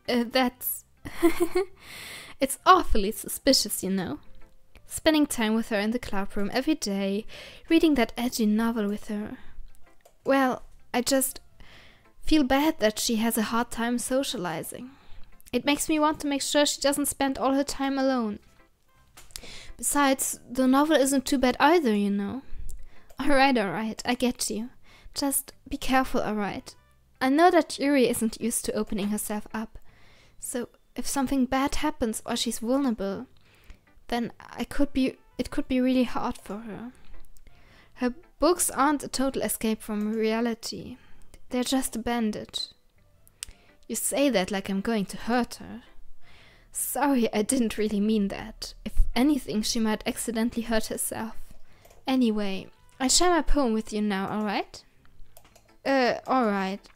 That's... It's awfully suspicious, you know. Spending time with her in the clubroom every day, reading that edgy novel with her. Well, I just feel bad that she has a hard time socializing. It makes me want to make sure she doesn't spend all her time alone. Besides, the novel isn't too bad either, you know. Alright, I get you. Just be careful, alright? I know that Yuri isn't used to opening herself up, so if something bad happens or she's vulnerable, then it could be really hard for her. Her books aren't a total escape from reality. They're just a bandage. You say that like I'm going to hurt her. Sorry, I didn't really mean that. If anything, she might accidentally hurt herself. Anyway, I share my poem with you now, alright? Alright.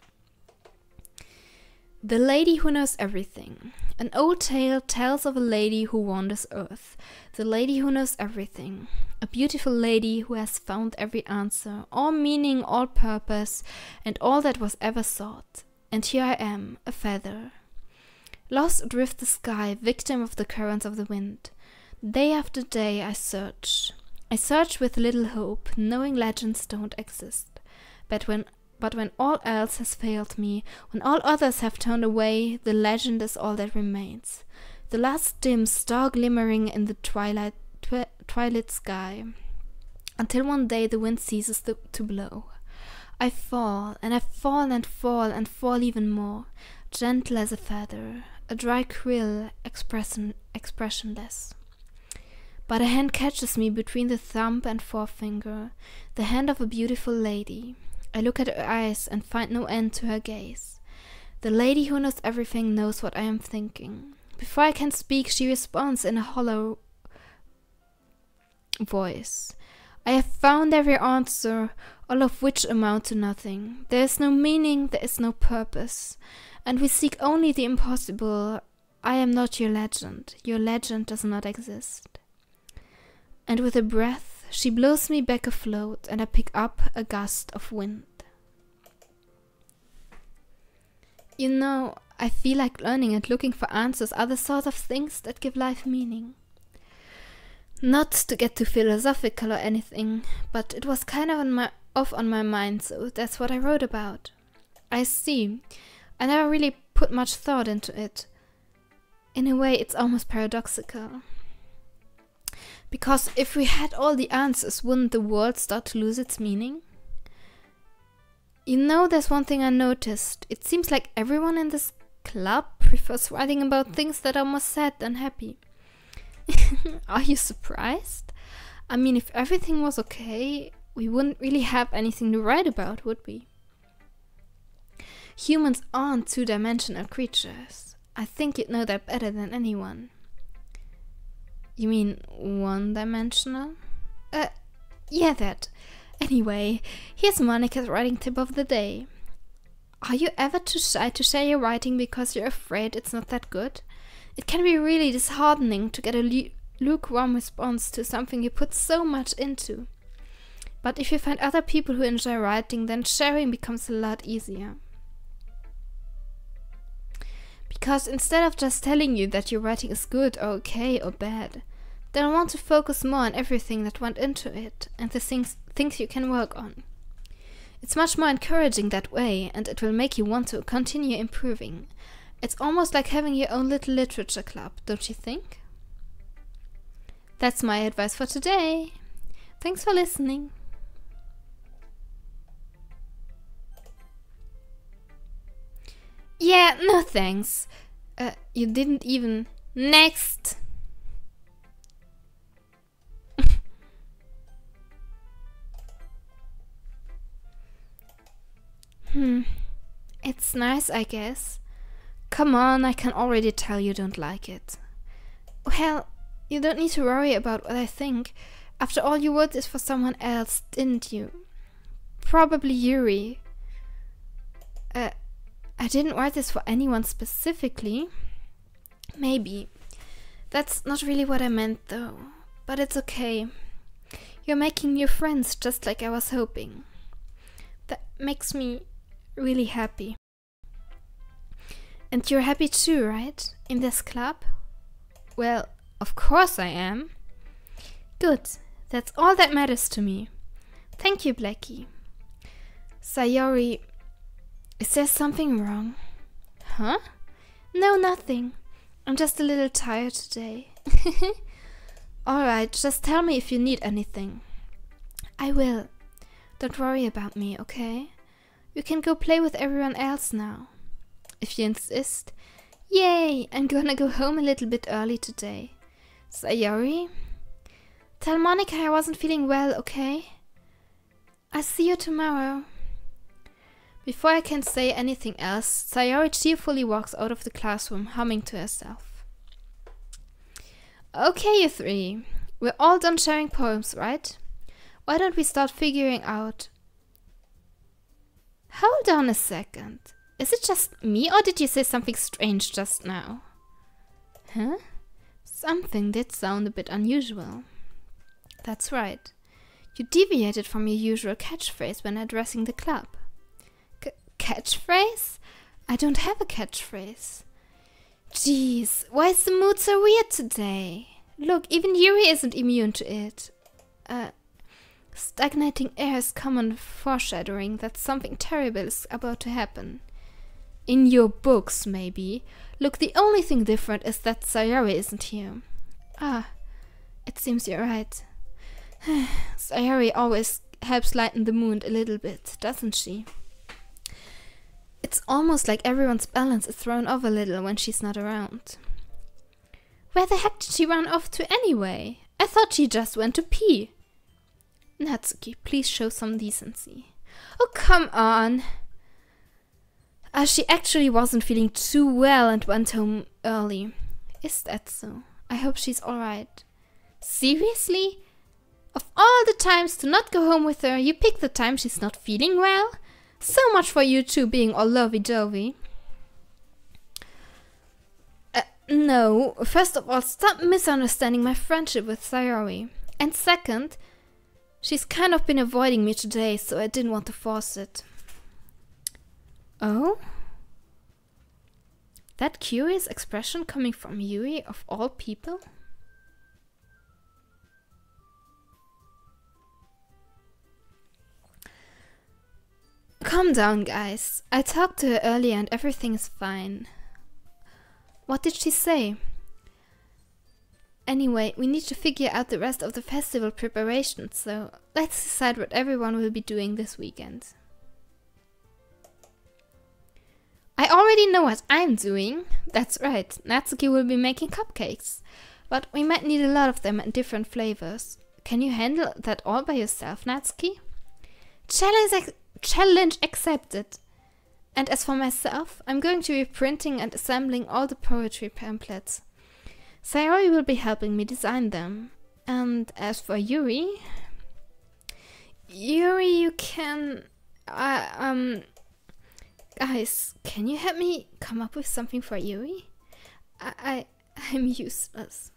The Lady Who Knows Everything. An old tale tells of a lady who wanders earth. The lady who knows everything. A beautiful lady who has found every answer, all meaning, all purpose, and all that was ever sought. And here I am, a feather. Lost adrift the sky, victim of the currents of the wind. Day after day I search. I search with little hope, knowing legends don't exist. But when all else has failed me, when all others have turned away, the legend is all that remains. The last dim star glimmering in the twilight sky. Until one day the wind ceases to blow. I fall, and I fall and fall and fall even more, gentle as a feather, a dry quill, expressionless. But a hand catches me between the thumb and forefinger, the hand of a beautiful lady. I look at her eyes and find no end to her gaze. The lady who knows everything knows what I am thinking. Before I can speak, she responds in a hollow voice. I have found every answer, all of which amount to nothing. There is no meaning, there is no purpose, and we seek only the impossible. I am not your legend. Your legend does not exist. And with a breath, she blows me back afloat, and I pick up a gust of wind. You know, I feel like learning and looking for answers are the sort of things that give life meaning. Not to get too philosophical or anything, but it was kind of on my mind, so that's what I wrote about. I see. I never really put much thought into it. In a way, it's almost paradoxical. Because if we had all the answers, wouldn't the world start to lose its meaning? You know, there's one thing I noticed. It seems like everyone in this club prefers writing about things that are more sad than happy. Are you surprised? I mean, if everything was okay, we wouldn't really have anything to write about, would we? Humans aren't two-dimensional creatures. I think you'd know that better than anyone. You mean one-dimensional? Yeah, that. Anyway, here's Monica's writing tip of the day. Are you ever too shy to share your writing because you're afraid it's not that good? It can be really disheartening to get a lukewarm response to something you put so much into. But if you find other people who enjoy writing, then sharing becomes a lot easier. Because instead of just telling you that your writing is good or okay or bad, then I want to focus more on everything that went into it and the things you can work on. It's much more encouraging that way, and it will make you want to continue improving. It's almost like having your own little literature club, don't you think? That's my advice for today. Thanks for listening. Yeah, no thanks. You didn't even... Next! It's nice, I guess. Come on, I can already tell you don't like it. Well, you don't need to worry about what I think. After all, you wrote this for someone else, didn't you? Probably Yuri. I didn't write this for anyone specifically. Maybe. That's not really what I meant, though. But it's okay. You're making new friends, just like I was hoping. That makes me really happy. And you're happy too, right? In this club? Well, of course I am. Good. That's all that matters to me. Thank you, Blacky. Sayori, is there something wrong? Huh? No, nothing. I'm just a little tired today. Alright, just tell me if you need anything. I will. Don't worry about me, okay? You can go play with everyone else now. If you insist. Yay! I'm gonna go home a little bit early today. Sayori? Tell Monica I wasn't feeling well, okay? I'll see you tomorrow. Before I can say anything else, Sayori cheerfully walks out of the classroom, humming to herself. Okay, you three. We're all done sharing poems, right? Why don't we start figuring out... Hold on a second. Is it just me or did you say something strange just now? Huh? Something did sound a bit unusual. That's right. You deviated from your usual catchphrase when addressing the club. Catchphrase? I don't have a catchphrase. Jeez, why is the mood so weird today? Look, even Yuri isn't immune to it. Stagnating air is common foreshadowing that something terrible is about to happen. In your books, maybe. Look, the only thing different is that Sayori isn't here. Ah, it seems you're right. Sayori always helps lighten the mood a little bit, doesn't she? It's almost like everyone's balance is thrown off a little when she's not around. Where the heck did she run off to anyway? I thought she just went to pee. Natsuki, please show some decency. Oh, come on! She actually wasn't feeling too well and went home early. Is that so? I hope she's alright. Seriously? Of all the times to not go home with her, you pick the time she's not feeling well? So much for you two being all lovey-dovey. No, first of all, stop misunderstanding my friendship with Sayori. And second, she's kind of been avoiding me today, so I didn't want to force it. Oh? That curious expression coming from Yuri of all people? Calm down, guys. I talked to her earlier and everything is fine. What did she say? Anyway, we need to figure out the rest of the festival preparations, so let's decide what everyone will be doing this weekend. I already know what I'm doing. That's right, Natsuki will be making cupcakes. But we might need a lot of them in different flavors. Can you handle that all by yourself, Natsuki? Challenge accepted. And as for myself, I'm going to be printing and assembling all the poetry pamphlets. Sayori will be helping me design them. And as for Yuri... Yuri, you can... Guys, can you help me come up with something for Yuri? I'm useless.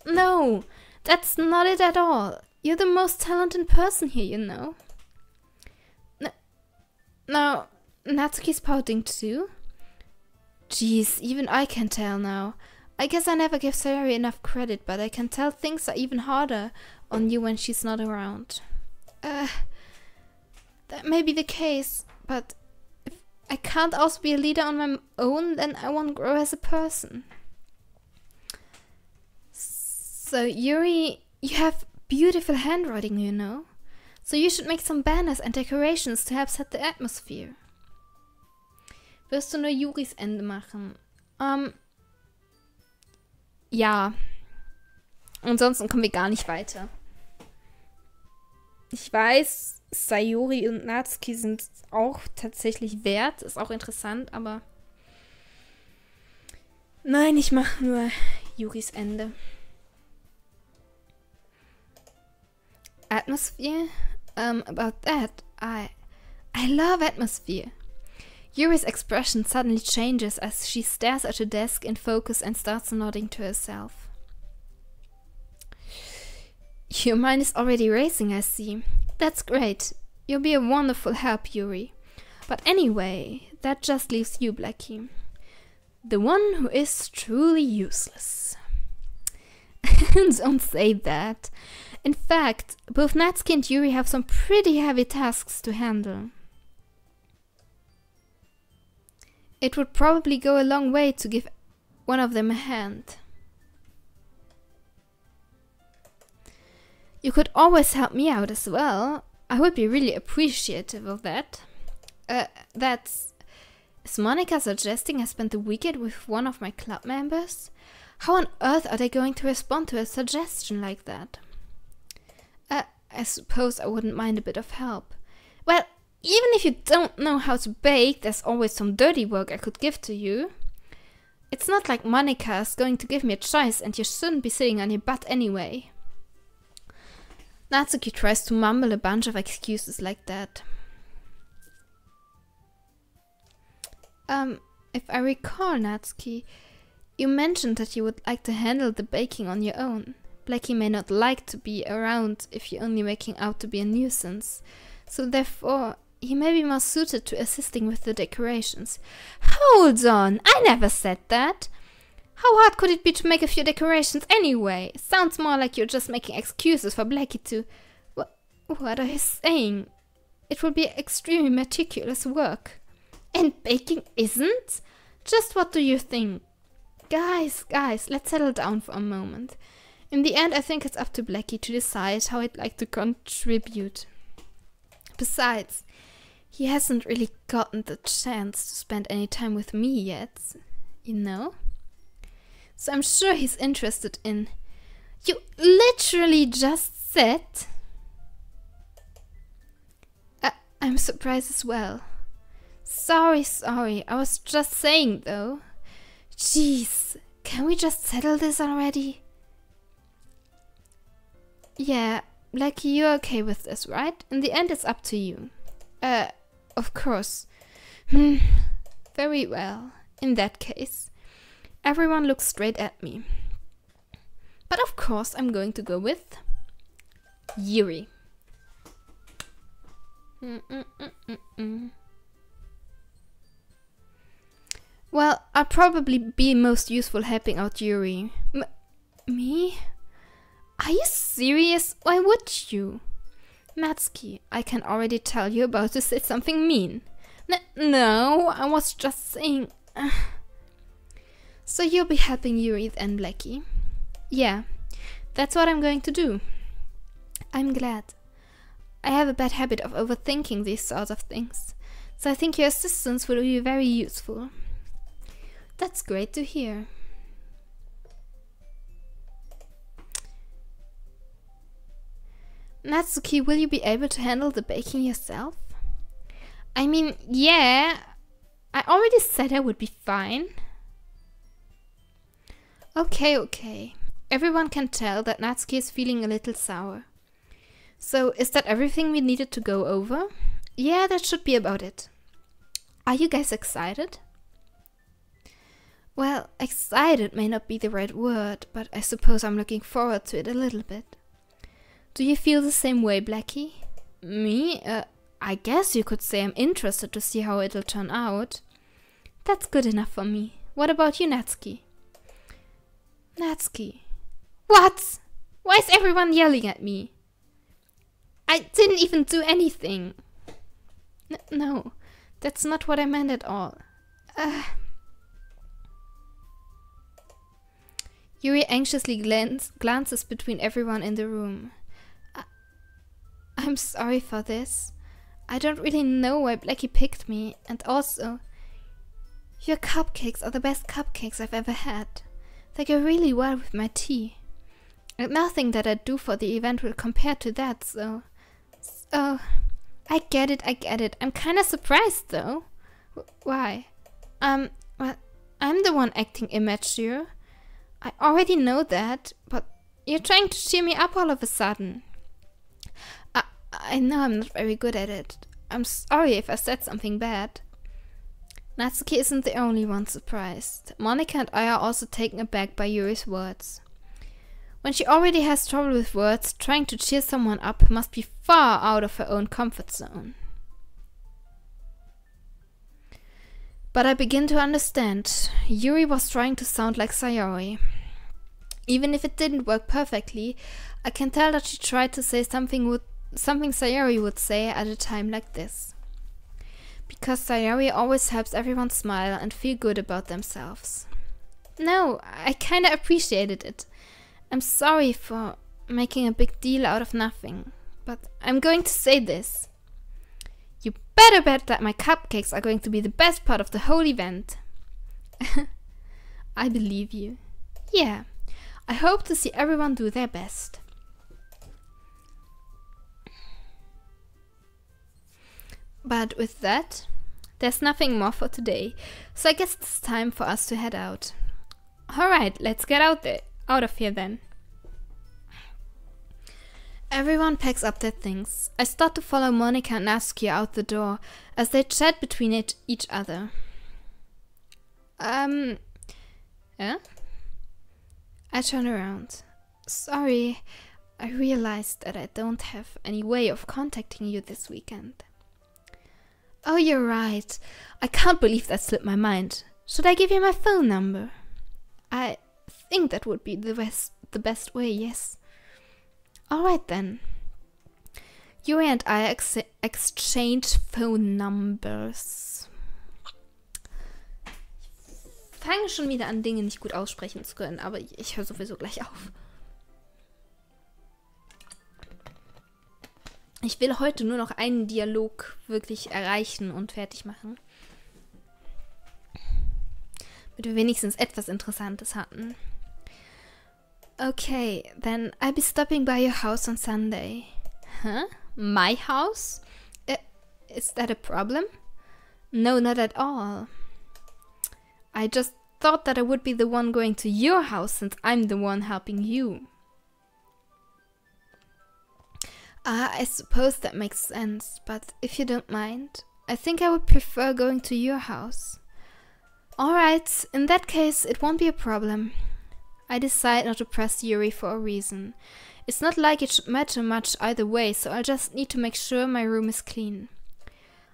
No, that's not it at all. You're the most talented person here, you know. No, Natsuki's pouting too? Jeez, even I can tell now. I guess I never give Sayori enough credit, but I can tell things are even harder on you when she's not around. That may be the case, but if I can't also be a leader on my own, then I won't grow as a person. So, Yuri, you have beautiful handwriting, you know? So you should make some banners and decorations to help set the atmosphere. Wirst du nur Juris Ende machen? Ja. Ansonsten kommen wir gar nicht weiter. Ich weiß, Sayori und Natsuki sind auch tatsächlich wert. Ist auch interessant, aber... Nein, ich mache nur Juris Ende. Atmosphere? About that, I love atmosphere. Yuri's expression suddenly changes as she stares at her desk in focus and starts nodding to herself. Your mind is already racing, I see. That's great. You'll be a wonderful help, Yuri. But anyway, that just leaves you, Blacky. The one who is truly useless. Don't say that. In fact, both Natsuki and Yuri have some pretty heavy tasks to handle. It would probably go a long way to give one of them a hand. You could always help me out as well. I would be really appreciative of that. Is Monica suggesting I spend the weekend with one of my club members? How on earth are they going to respond to a suggestion like that? I suppose I wouldn't mind a bit of help. Well, even if you don't know how to bake, there's always some dirty work I could give to you. It's not like Monica is going to give me a choice and you shouldn't be sitting on your butt anyway. Natsuki tries to mumble a bunch of excuses like that. If I recall, Natsuki, you mentioned that you would like to handle the baking on your own. Blacky may not like to be around if you're only making out to be a nuisance, so therefore he may be more suited to assisting with the decorations. Hold on, I never said that. How hard could it be to make a few decorations anyway? Sounds more like you're just making excuses for Blacky to... What are you saying? It will be extremely meticulous work. And baking isn't? Just what do you think? Guys, let's settle down for a moment. In the end, I think it's up to Blacky to decide how he'd like to contribute. Besides, he hasn't really gotten the chance to spend any time with me yet, you know? So I'm sure he's interested in... You literally just said... I'm surprised as well. Sorry, I was just saying though. Jeez, can we just settle this already? Yeah, Blacky, you're okay with this, right? In the end, it's up to you. Of course. Very well. In that case, everyone looks straight at me. But of course, I'm going to go with Yuri. Well, I'll probably be most useful helping out Yuri. Me? Are you serious? Why would you? Natsuki, I can already tell you're about to say something mean. No, I was just saying... So you'll be helping Yuri and Blacky? Yeah, that's what I'm going to do. I'm glad. I have a bad habit of overthinking these sorts of things, so I think your assistance will be very useful. That's great to hear. Natsuki, will you be able to handle the baking yourself? I mean, yeah, I already said I would be fine. Okay. Everyone can tell that Natsuki is feeling a little sour. So, is that everything we needed to go over? Yeah, that should be about it. Are you guys excited? Well, excited may not be the right word, but I suppose I'm looking forward to it a little bit. Do you feel the same way, Blacky? Me? I guess you could say I'm interested to see how it'll turn out. That's good enough for me. What about you, Natsuki? Natsuki. What? Why is everyone yelling at me? I didn't even do anything. No, that's not what I meant at all. Yuri anxiously glances between everyone in the room. I'm sorry for this. I don't really know why Blacky picked me, and also, your cupcakes are the best cupcakes I've ever had. They go really well with my tea. And nothing that I do for the event will compare to that, so... I get it. I'm kinda surprised, though. Why? Well, I'm the one acting immature. I already know that, but you're trying to cheer me up all of a sudden. I know I'm not very good at it. I'm sorry if I said something bad. Natsuki isn't the only one surprised. Monica and I are also taken aback by Yuri's words. When she already has trouble with words, trying to cheer someone up must be far out of her own comfort zone. But I begin to understand. Yuri was trying to sound like Sayori. Even if it didn't work perfectly, I can tell that she tried to say something Sayori would say at a time like this. Because Sayori always helps everyone smile and feel good about themselves. No, I kinda appreciated it. I'm sorry for making a big deal out of nothing, but I'm going to say this. You better bet that my cupcakes are going to be the best part of the whole event. I believe you. Yeah, I hope to see everyone do their best. But with that, There's nothing more for today, so I guess it's time for us to head out. Alright, let's get out of here then. Everyone packs up their things. I start to follow Monica and Askia out the door as they chat between each other. Yeah? I turn around. Sorry, I realized that I don't have any way of contacting you this weekend. Oh, you're right. I can't believe that slipped my mind. Should I give you my phone number? I think that would be the best way, yes. Alright then. Yuri and I exchange phone numbers. Ich fange schon wieder an, Dinge nicht gut aussprechen zu können, aber ich höre sowieso gleich auf. Ich will heute nur noch einen Dialog wirklich erreichen und fertig machen. Damit wir wenigstens etwas Interessantes hatten. Okay, then I'll be stopping by your house on Sunday. Huh? My house? Is that a problem? No, not at all. I just thought that I would be the one going to your house since I'm the one helping you. I suppose that makes sense, but if you don't mind, I think I would prefer going to your house. Alright, in that case, it won't be a problem. I decide not to press Yuri for a reason. It's not like it should matter much either way, so I'll just need to make sure my room is clean.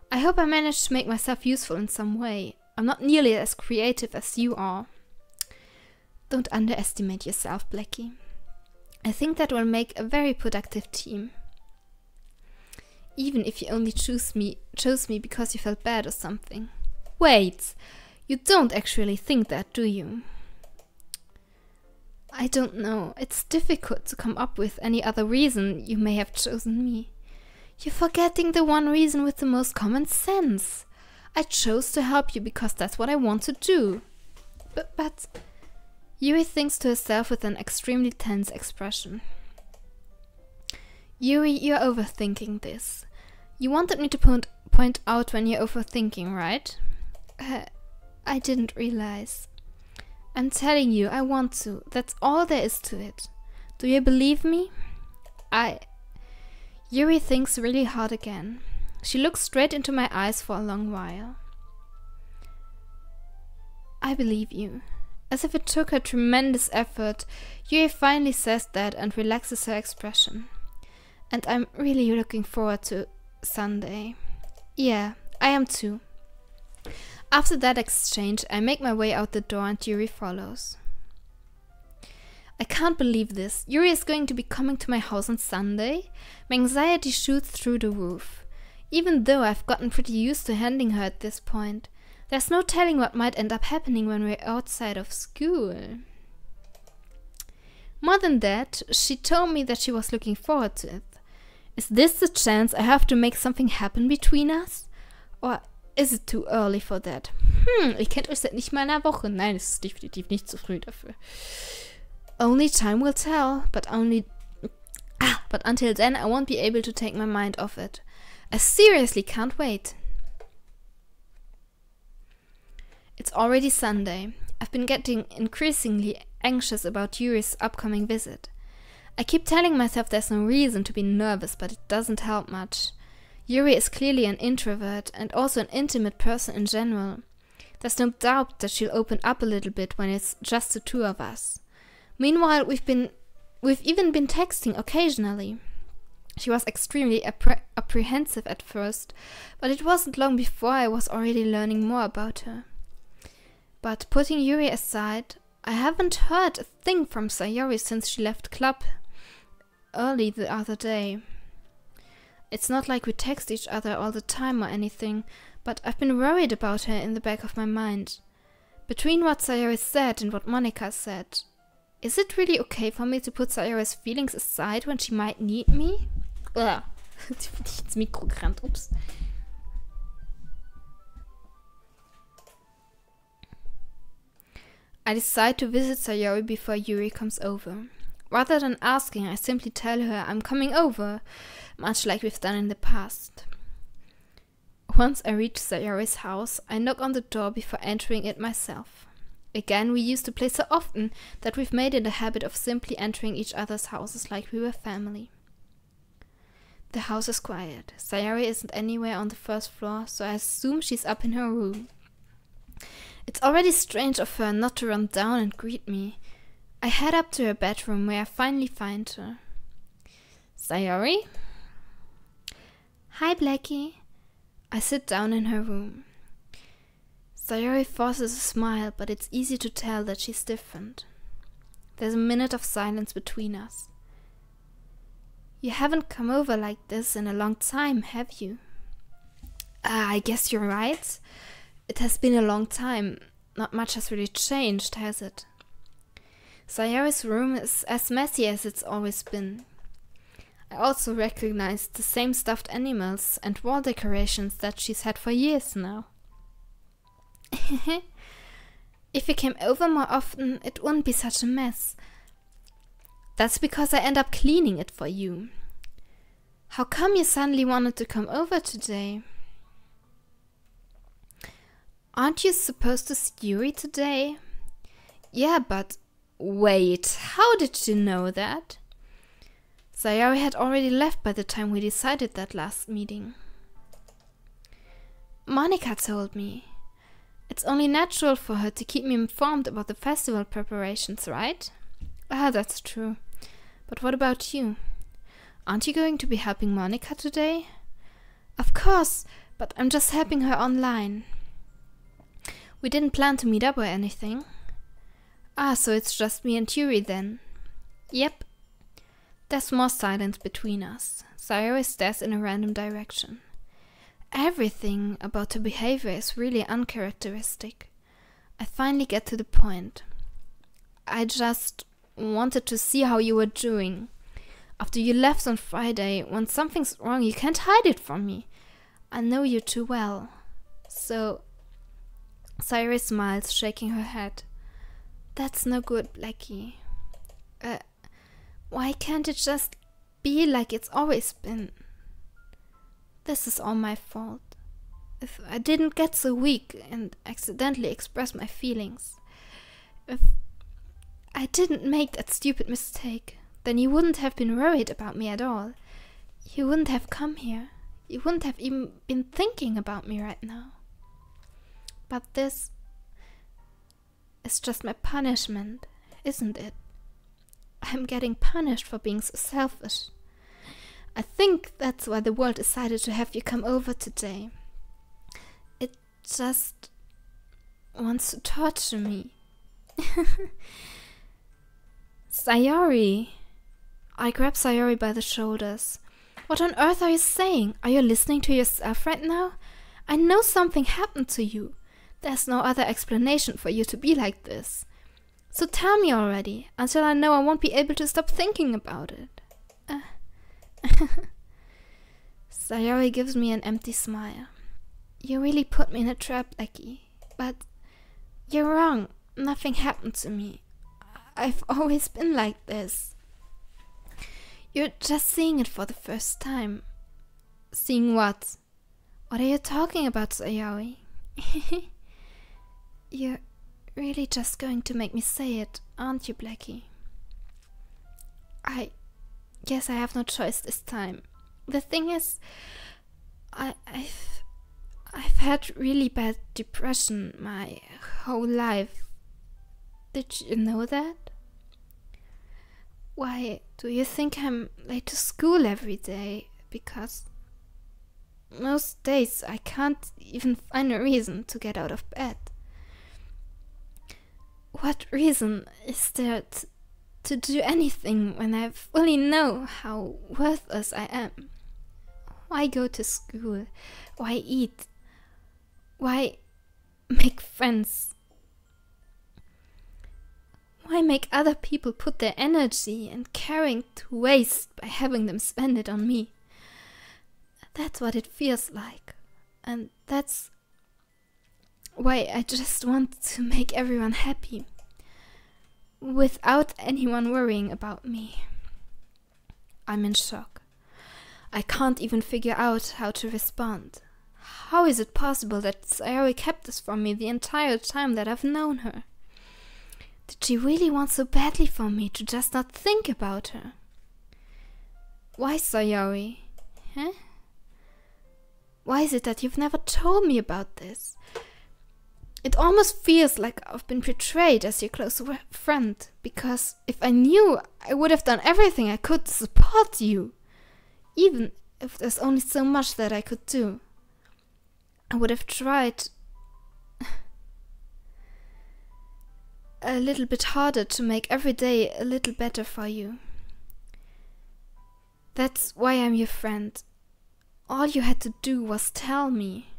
I hope I manage to make myself useful in some way. I'm not nearly as creative as you are. Don't underestimate yourself, Blacky. I think that will make a very productive team. Even if you only chose me because you felt bad or something. Wait, you don't actually think that, do you? I don't know. It's difficult to come up with any other reason you may have chosen me. You're forgetting the one reason with the most common sense. I chose to help you because that's what I want to do. But... Yuri thinks to herself with an extremely tense expression. Yuri, you're overthinking this. You wanted me to point out when you're overthinking, right? I didn't realize. I'm telling you, I want to. That's all there is to it. Do you believe me? Yuri thinks really hard again. She looks straight into my eyes for a long while. I believe you. As if it took her tremendous effort, Yuri finally says that and relaxes her expression. And I'm really looking forward to Sunday. Yeah, I am too. After that exchange, I make my way out the door and Yuri follows. I can't believe this. Yuri is going to be coming to my house on Sunday? My anxiety shoots through the roof. Even though I've gotten pretty used to handling her at this point, there's no telling what might end up happening when we're outside of school. More than that, she told me that she was looking forward to it. Is this the chance I have to make something happen between us? Or is it too early for that? Ihr kennt euch seit nicht mal einer Woche. Nein, es ist definitiv nicht zu früh dafür. Only time will tell, but until then I won't be able to take my mind off it. I seriously can't wait. It's already Sunday. I've been getting increasingly anxious about Yuri's upcoming visit. I keep telling myself there's no reason to be nervous, but it doesn't help much. Yuri is clearly an introvert and also an intimate person in general. There's no doubt that she'll open up a little bit when it's just the two of us. Meanwhile, we've even been texting occasionally. She was extremely apprehensive at first, but it wasn't long before I was already learning more about her. But putting Yuri aside, I haven't heard a thing from Sayori since she left club early the other day. It's not like we text each other all the time or anything, but I've been worried about her in the back of my mind. Between what Sayori said and what Monica said, is it really okay for me to put Sayori's feelings aside when she might need me? Ugh. Jetzt bin ich ins Mikro gerannt, ups. I decide to visit Sayori before Yuri comes over. Rather than asking, I simply tell her I'm coming over, much like we've done in the past. Once I reach Sayori's house, I knock on the door before entering it myself. Again, we used to play so often that we've made it a habit of simply entering each other's houses like we were family. The house is quiet. Sayori isn't anywhere on the first floor, so I assume she's up in her room. It's already strange of her not to run down and greet me. I head up to her bedroom where I finally find her. Sayori? Hi, Blacky. I sit down in her room. Sayori forces a smile, but it's easy to tell that she's different. There's a minute of silence between us. You haven't come over like this in a long time, have you? I guess you're right. It has been a long time. Not much has really changed, has it? Sayori's room is as messy as it's always been. I also recognize the same stuffed animals and wall decorations that she's had for years now. If you came over more often, it wouldn't be such a mess. That's because I end up cleaning it for you. How come you suddenly wanted to come over today? Aren't you supposed to see Yuri today? Yeah, but wait, how did you know that? Sayori had already left by the time we decided that last meeting. Monica told me. It's only natural for her to keep me informed about the festival preparations, right? Ah, that's true. But what about you? Aren't you going to be helping Monica today? Of course, but I'm just helping her online. We didn't plan to meet up or anything. Ah, so it's just me and Yuri then. Yep. There's more silence between us. Sayori stares in a random direction. Everything about her behavior is really uncharacteristic. I finally get to the point. I just wanted to see how you were doing. After you left on Friday, when something's wrong, you can't hide it from me. I know you too well. So, Sayori smiles, shaking her head. That's no good, Blacky. Why can't it just be like it's always been? This is all my fault. If I didn't get so weak and accidentally express my feelings, if I didn't make that stupid mistake, then you wouldn't have been worried about me at all. You wouldn't have come here. You wouldn't have even been thinking about me right now. But this is just my punishment, isn't it? I'm getting punished for being so selfish. I think that's why the world decided to have you come over today. It just wants to torture me. Sayori! I grab Sayori by the shoulders. What on earth are you saying? Are you listening to yourself right now? I know something happened to you. There's no other explanation for you to be like this. So tell me already. Until I know, I won't be able to stop thinking about it. Sayori gives me an empty smile. You really put me in a trap, Blacky. But you're wrong. Nothing happened to me. I've always been like this. You're just seeing it for the first time. Seeing what? What are you talking about, Sayori? You're really just going to make me say it, aren't you, Blacky? I guess I have no choice this time. The thing is, I've had really bad depression my whole life. Did you know that? Why do you think I'm late to school every day? Because most days I can't even find a reason to get out of bed. What reason is there to do anything when I fully know how worthless I am? Why go to school? Why eat? Why make friends? Why make other people put their energy and caring to waste by having them spend it on me? That's what it feels like. And that's why I just want to make everyone happy, without anyone worrying about me. I'm in shock. I can't even figure out how to respond. How is it possible that Sayori kept this from me the entire time that I've known her? Did she really want so badly for me to just not think about her? Why, Sayori? Huh? Why is it that you've never told me about this? It almost feels like I've been betrayed as your close friend, because if I knew, I would have done everything I could to support you. Even if there's only so much that I could do. I would have tried a little bit harder to make every day a little better for you. That's why I'm your friend. All you had to do was tell me.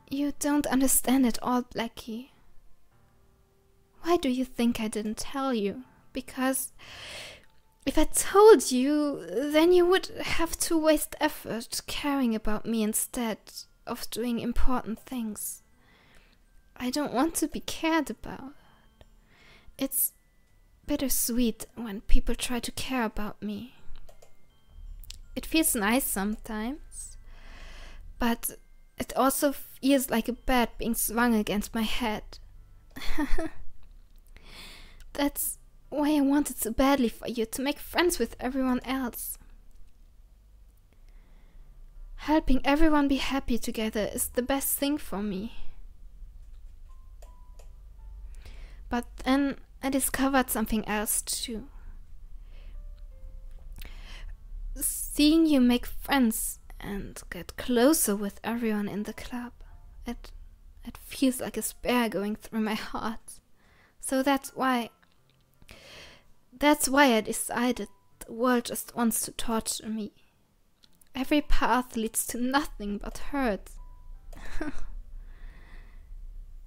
You don't understand at all, Blacky. Why do you think I didn't tell you? Because if I told you, then you would have to waste effort caring about me instead of doing important things. I don't want to be cared about. It's bittersweet when people try to care about me. It feels nice sometimes, but it also feels like a bat being swung against my head. That's why I wanted so badly for you to make friends with everyone else. Helping everyone be happy together is the best thing for me. But then I discovered something else too. Seeing you make friends and get closer with everyone in the club, it feels like a spear going through my heart. So that's why I decided the world just wants to torture me. Every path leads to nothing but hurt.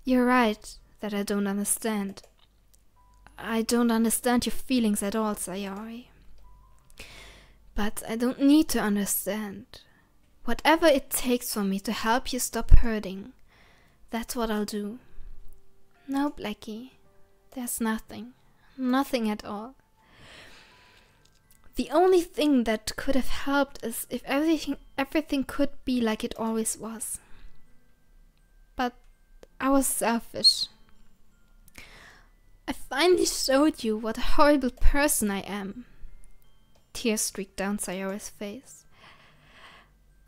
You're right that I don't understand. I don't understand your feelings at all, Sayori. But I don't need to understand. Whatever it takes for me to help you stop hurting, that's what I'll do. No, Blacky, there's nothing. Nothing at all. The only thing that could have helped is if everything could be like it always was. But I was selfish. I finally showed you what a horrible person I am. Tears streaked down Sayori's face.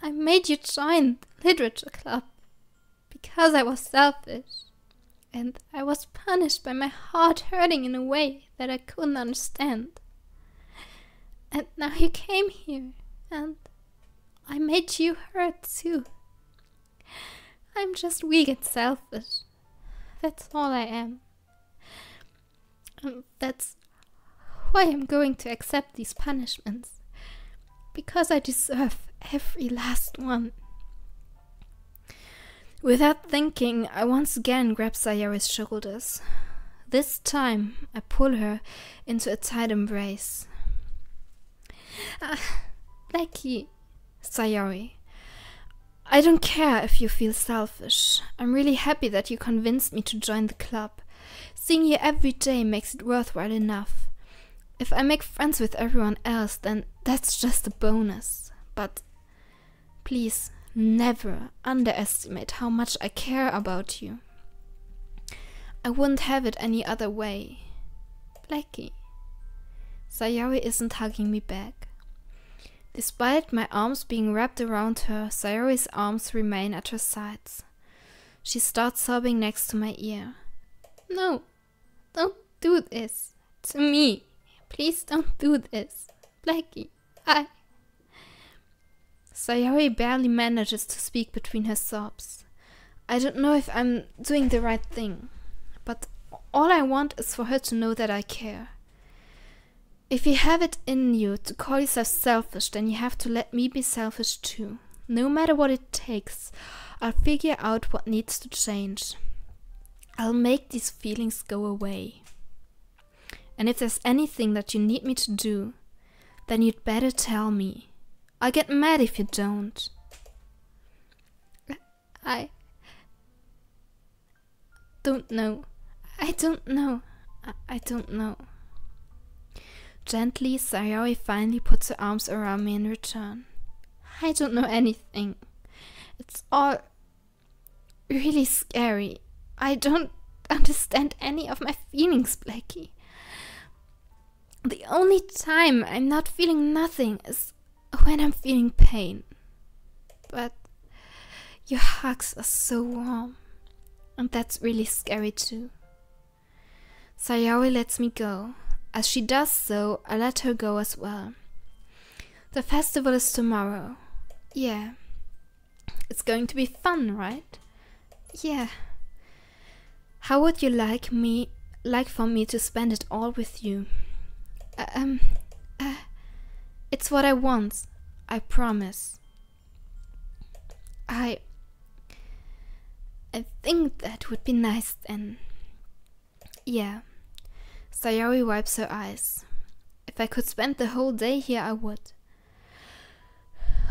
I made you join the literature club because I was selfish. And I was punished by my heart hurting in a way that I couldn't understand. And now you came here, and I made you hurt too. I'm just weak and selfish. That's all I am. And that's why I'm going to accept these punishments. Because I deserve every last one. Without thinking, I once again grab Sayori's shoulders. This time, I pull her into a tight embrace. Blacky, Sayori, I don't care if you feel selfish. I'm really happy that you convinced me to join the club. Seeing you every day makes it worthwhile enough. If I make friends with everyone else, then that's just a bonus. But please, never underestimate how much I care about you. I wouldn't have it any other way. Blacky. Sayori isn't hugging me back. Despite my arms being wrapped around her, Sayori's arms remain at her sides. She starts sobbing next to my ear. No, don't do this to me. Please don't do this. Blacky, Sayori barely manages to speak between her sobs. I don't know if I'm doing the right thing, but all I want is for her to know that I care. If you have it in you to call yourself selfish, then you have to let me be selfish too. No matter what it takes, I'll figure out what needs to change. I'll make these feelings go away. And if there's anything that you need me to do, then you'd better tell me. I'll get mad if you don't. I don't know. I don't know. I don't know. Gently, Sayori finally puts her arms around me in return. I don't know anything. It's all really scary. I don't understand any of my feelings, Blacky. The only time I'm not feeling nothing is when I'm feeling pain. But your hugs are so warm, and that's really scary too. Sayori lets me go. As she does so, I let her go as well. The festival is tomorrow. Yeah. It's going to be fun, right? Yeah. How would you like for me to spend it all with you? It's what I want. I promise. I think that would be nice then. Yeah. Sayori wipes her eyes. If I could spend the whole day here, I would.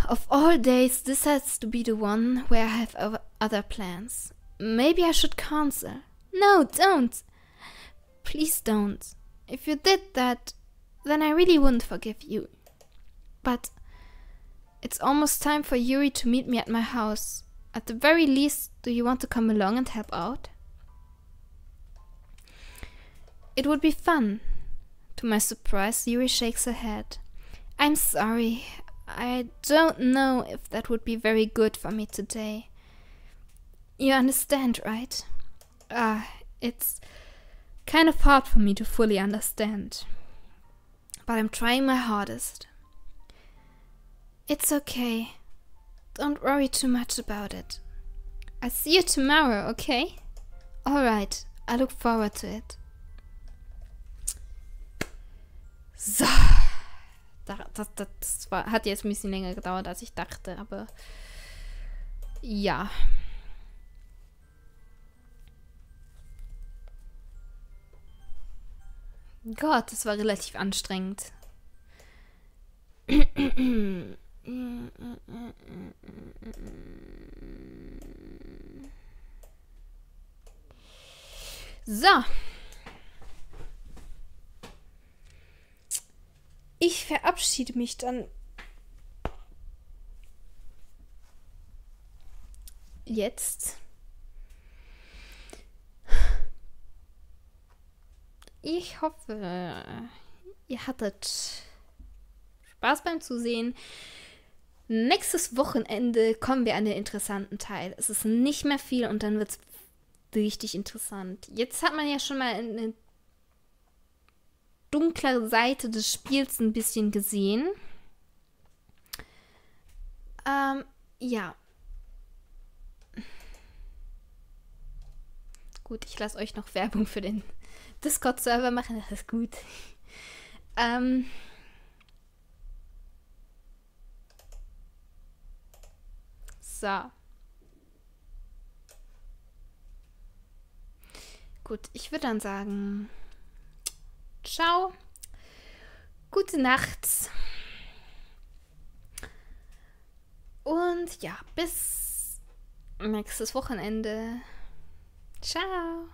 Of all days, this has to be the one where I have other plans. Maybe I should cancel. No, don't! Please don't. If you did that, then I really wouldn't forgive you. But it's almost time for Yuri to meet me at my house. At the very least, do you want to come along and help out? It would be fun. To my surprise, Yuri shakes her head. I'm sorry. I don't know if that would be very good for me today. You understand, right? It's kind of hard for me to fully understand. But I'm trying my hardest. It's okay. Don't worry too much about it. I'll see you tomorrow, okay? Alright, I look forward to it. So. Hat jetzt ein bisschen länger gedauert, als ich dachte, aber ja. Gott, das war relativ anstrengend. So. Ich verabschiede mich dann jetzt. Ich hoffe, ihr hattet Spaß beim Zusehen. Nächstes Wochenende kommen wir an den interessanten Teil. Es ist nicht mehr viel und dann wird es richtig interessant. Jetzt hat man ja schon mal eine dunkle Seite des Spiels ein bisschen gesehen. Ja. Gut, ich lasse euch noch Werbung für den Discord-Server machen, das ist gut. So. Gut, ich würde dann sagen, ciao, gute Nacht und ja, bis nächstes Wochenende. Ciao.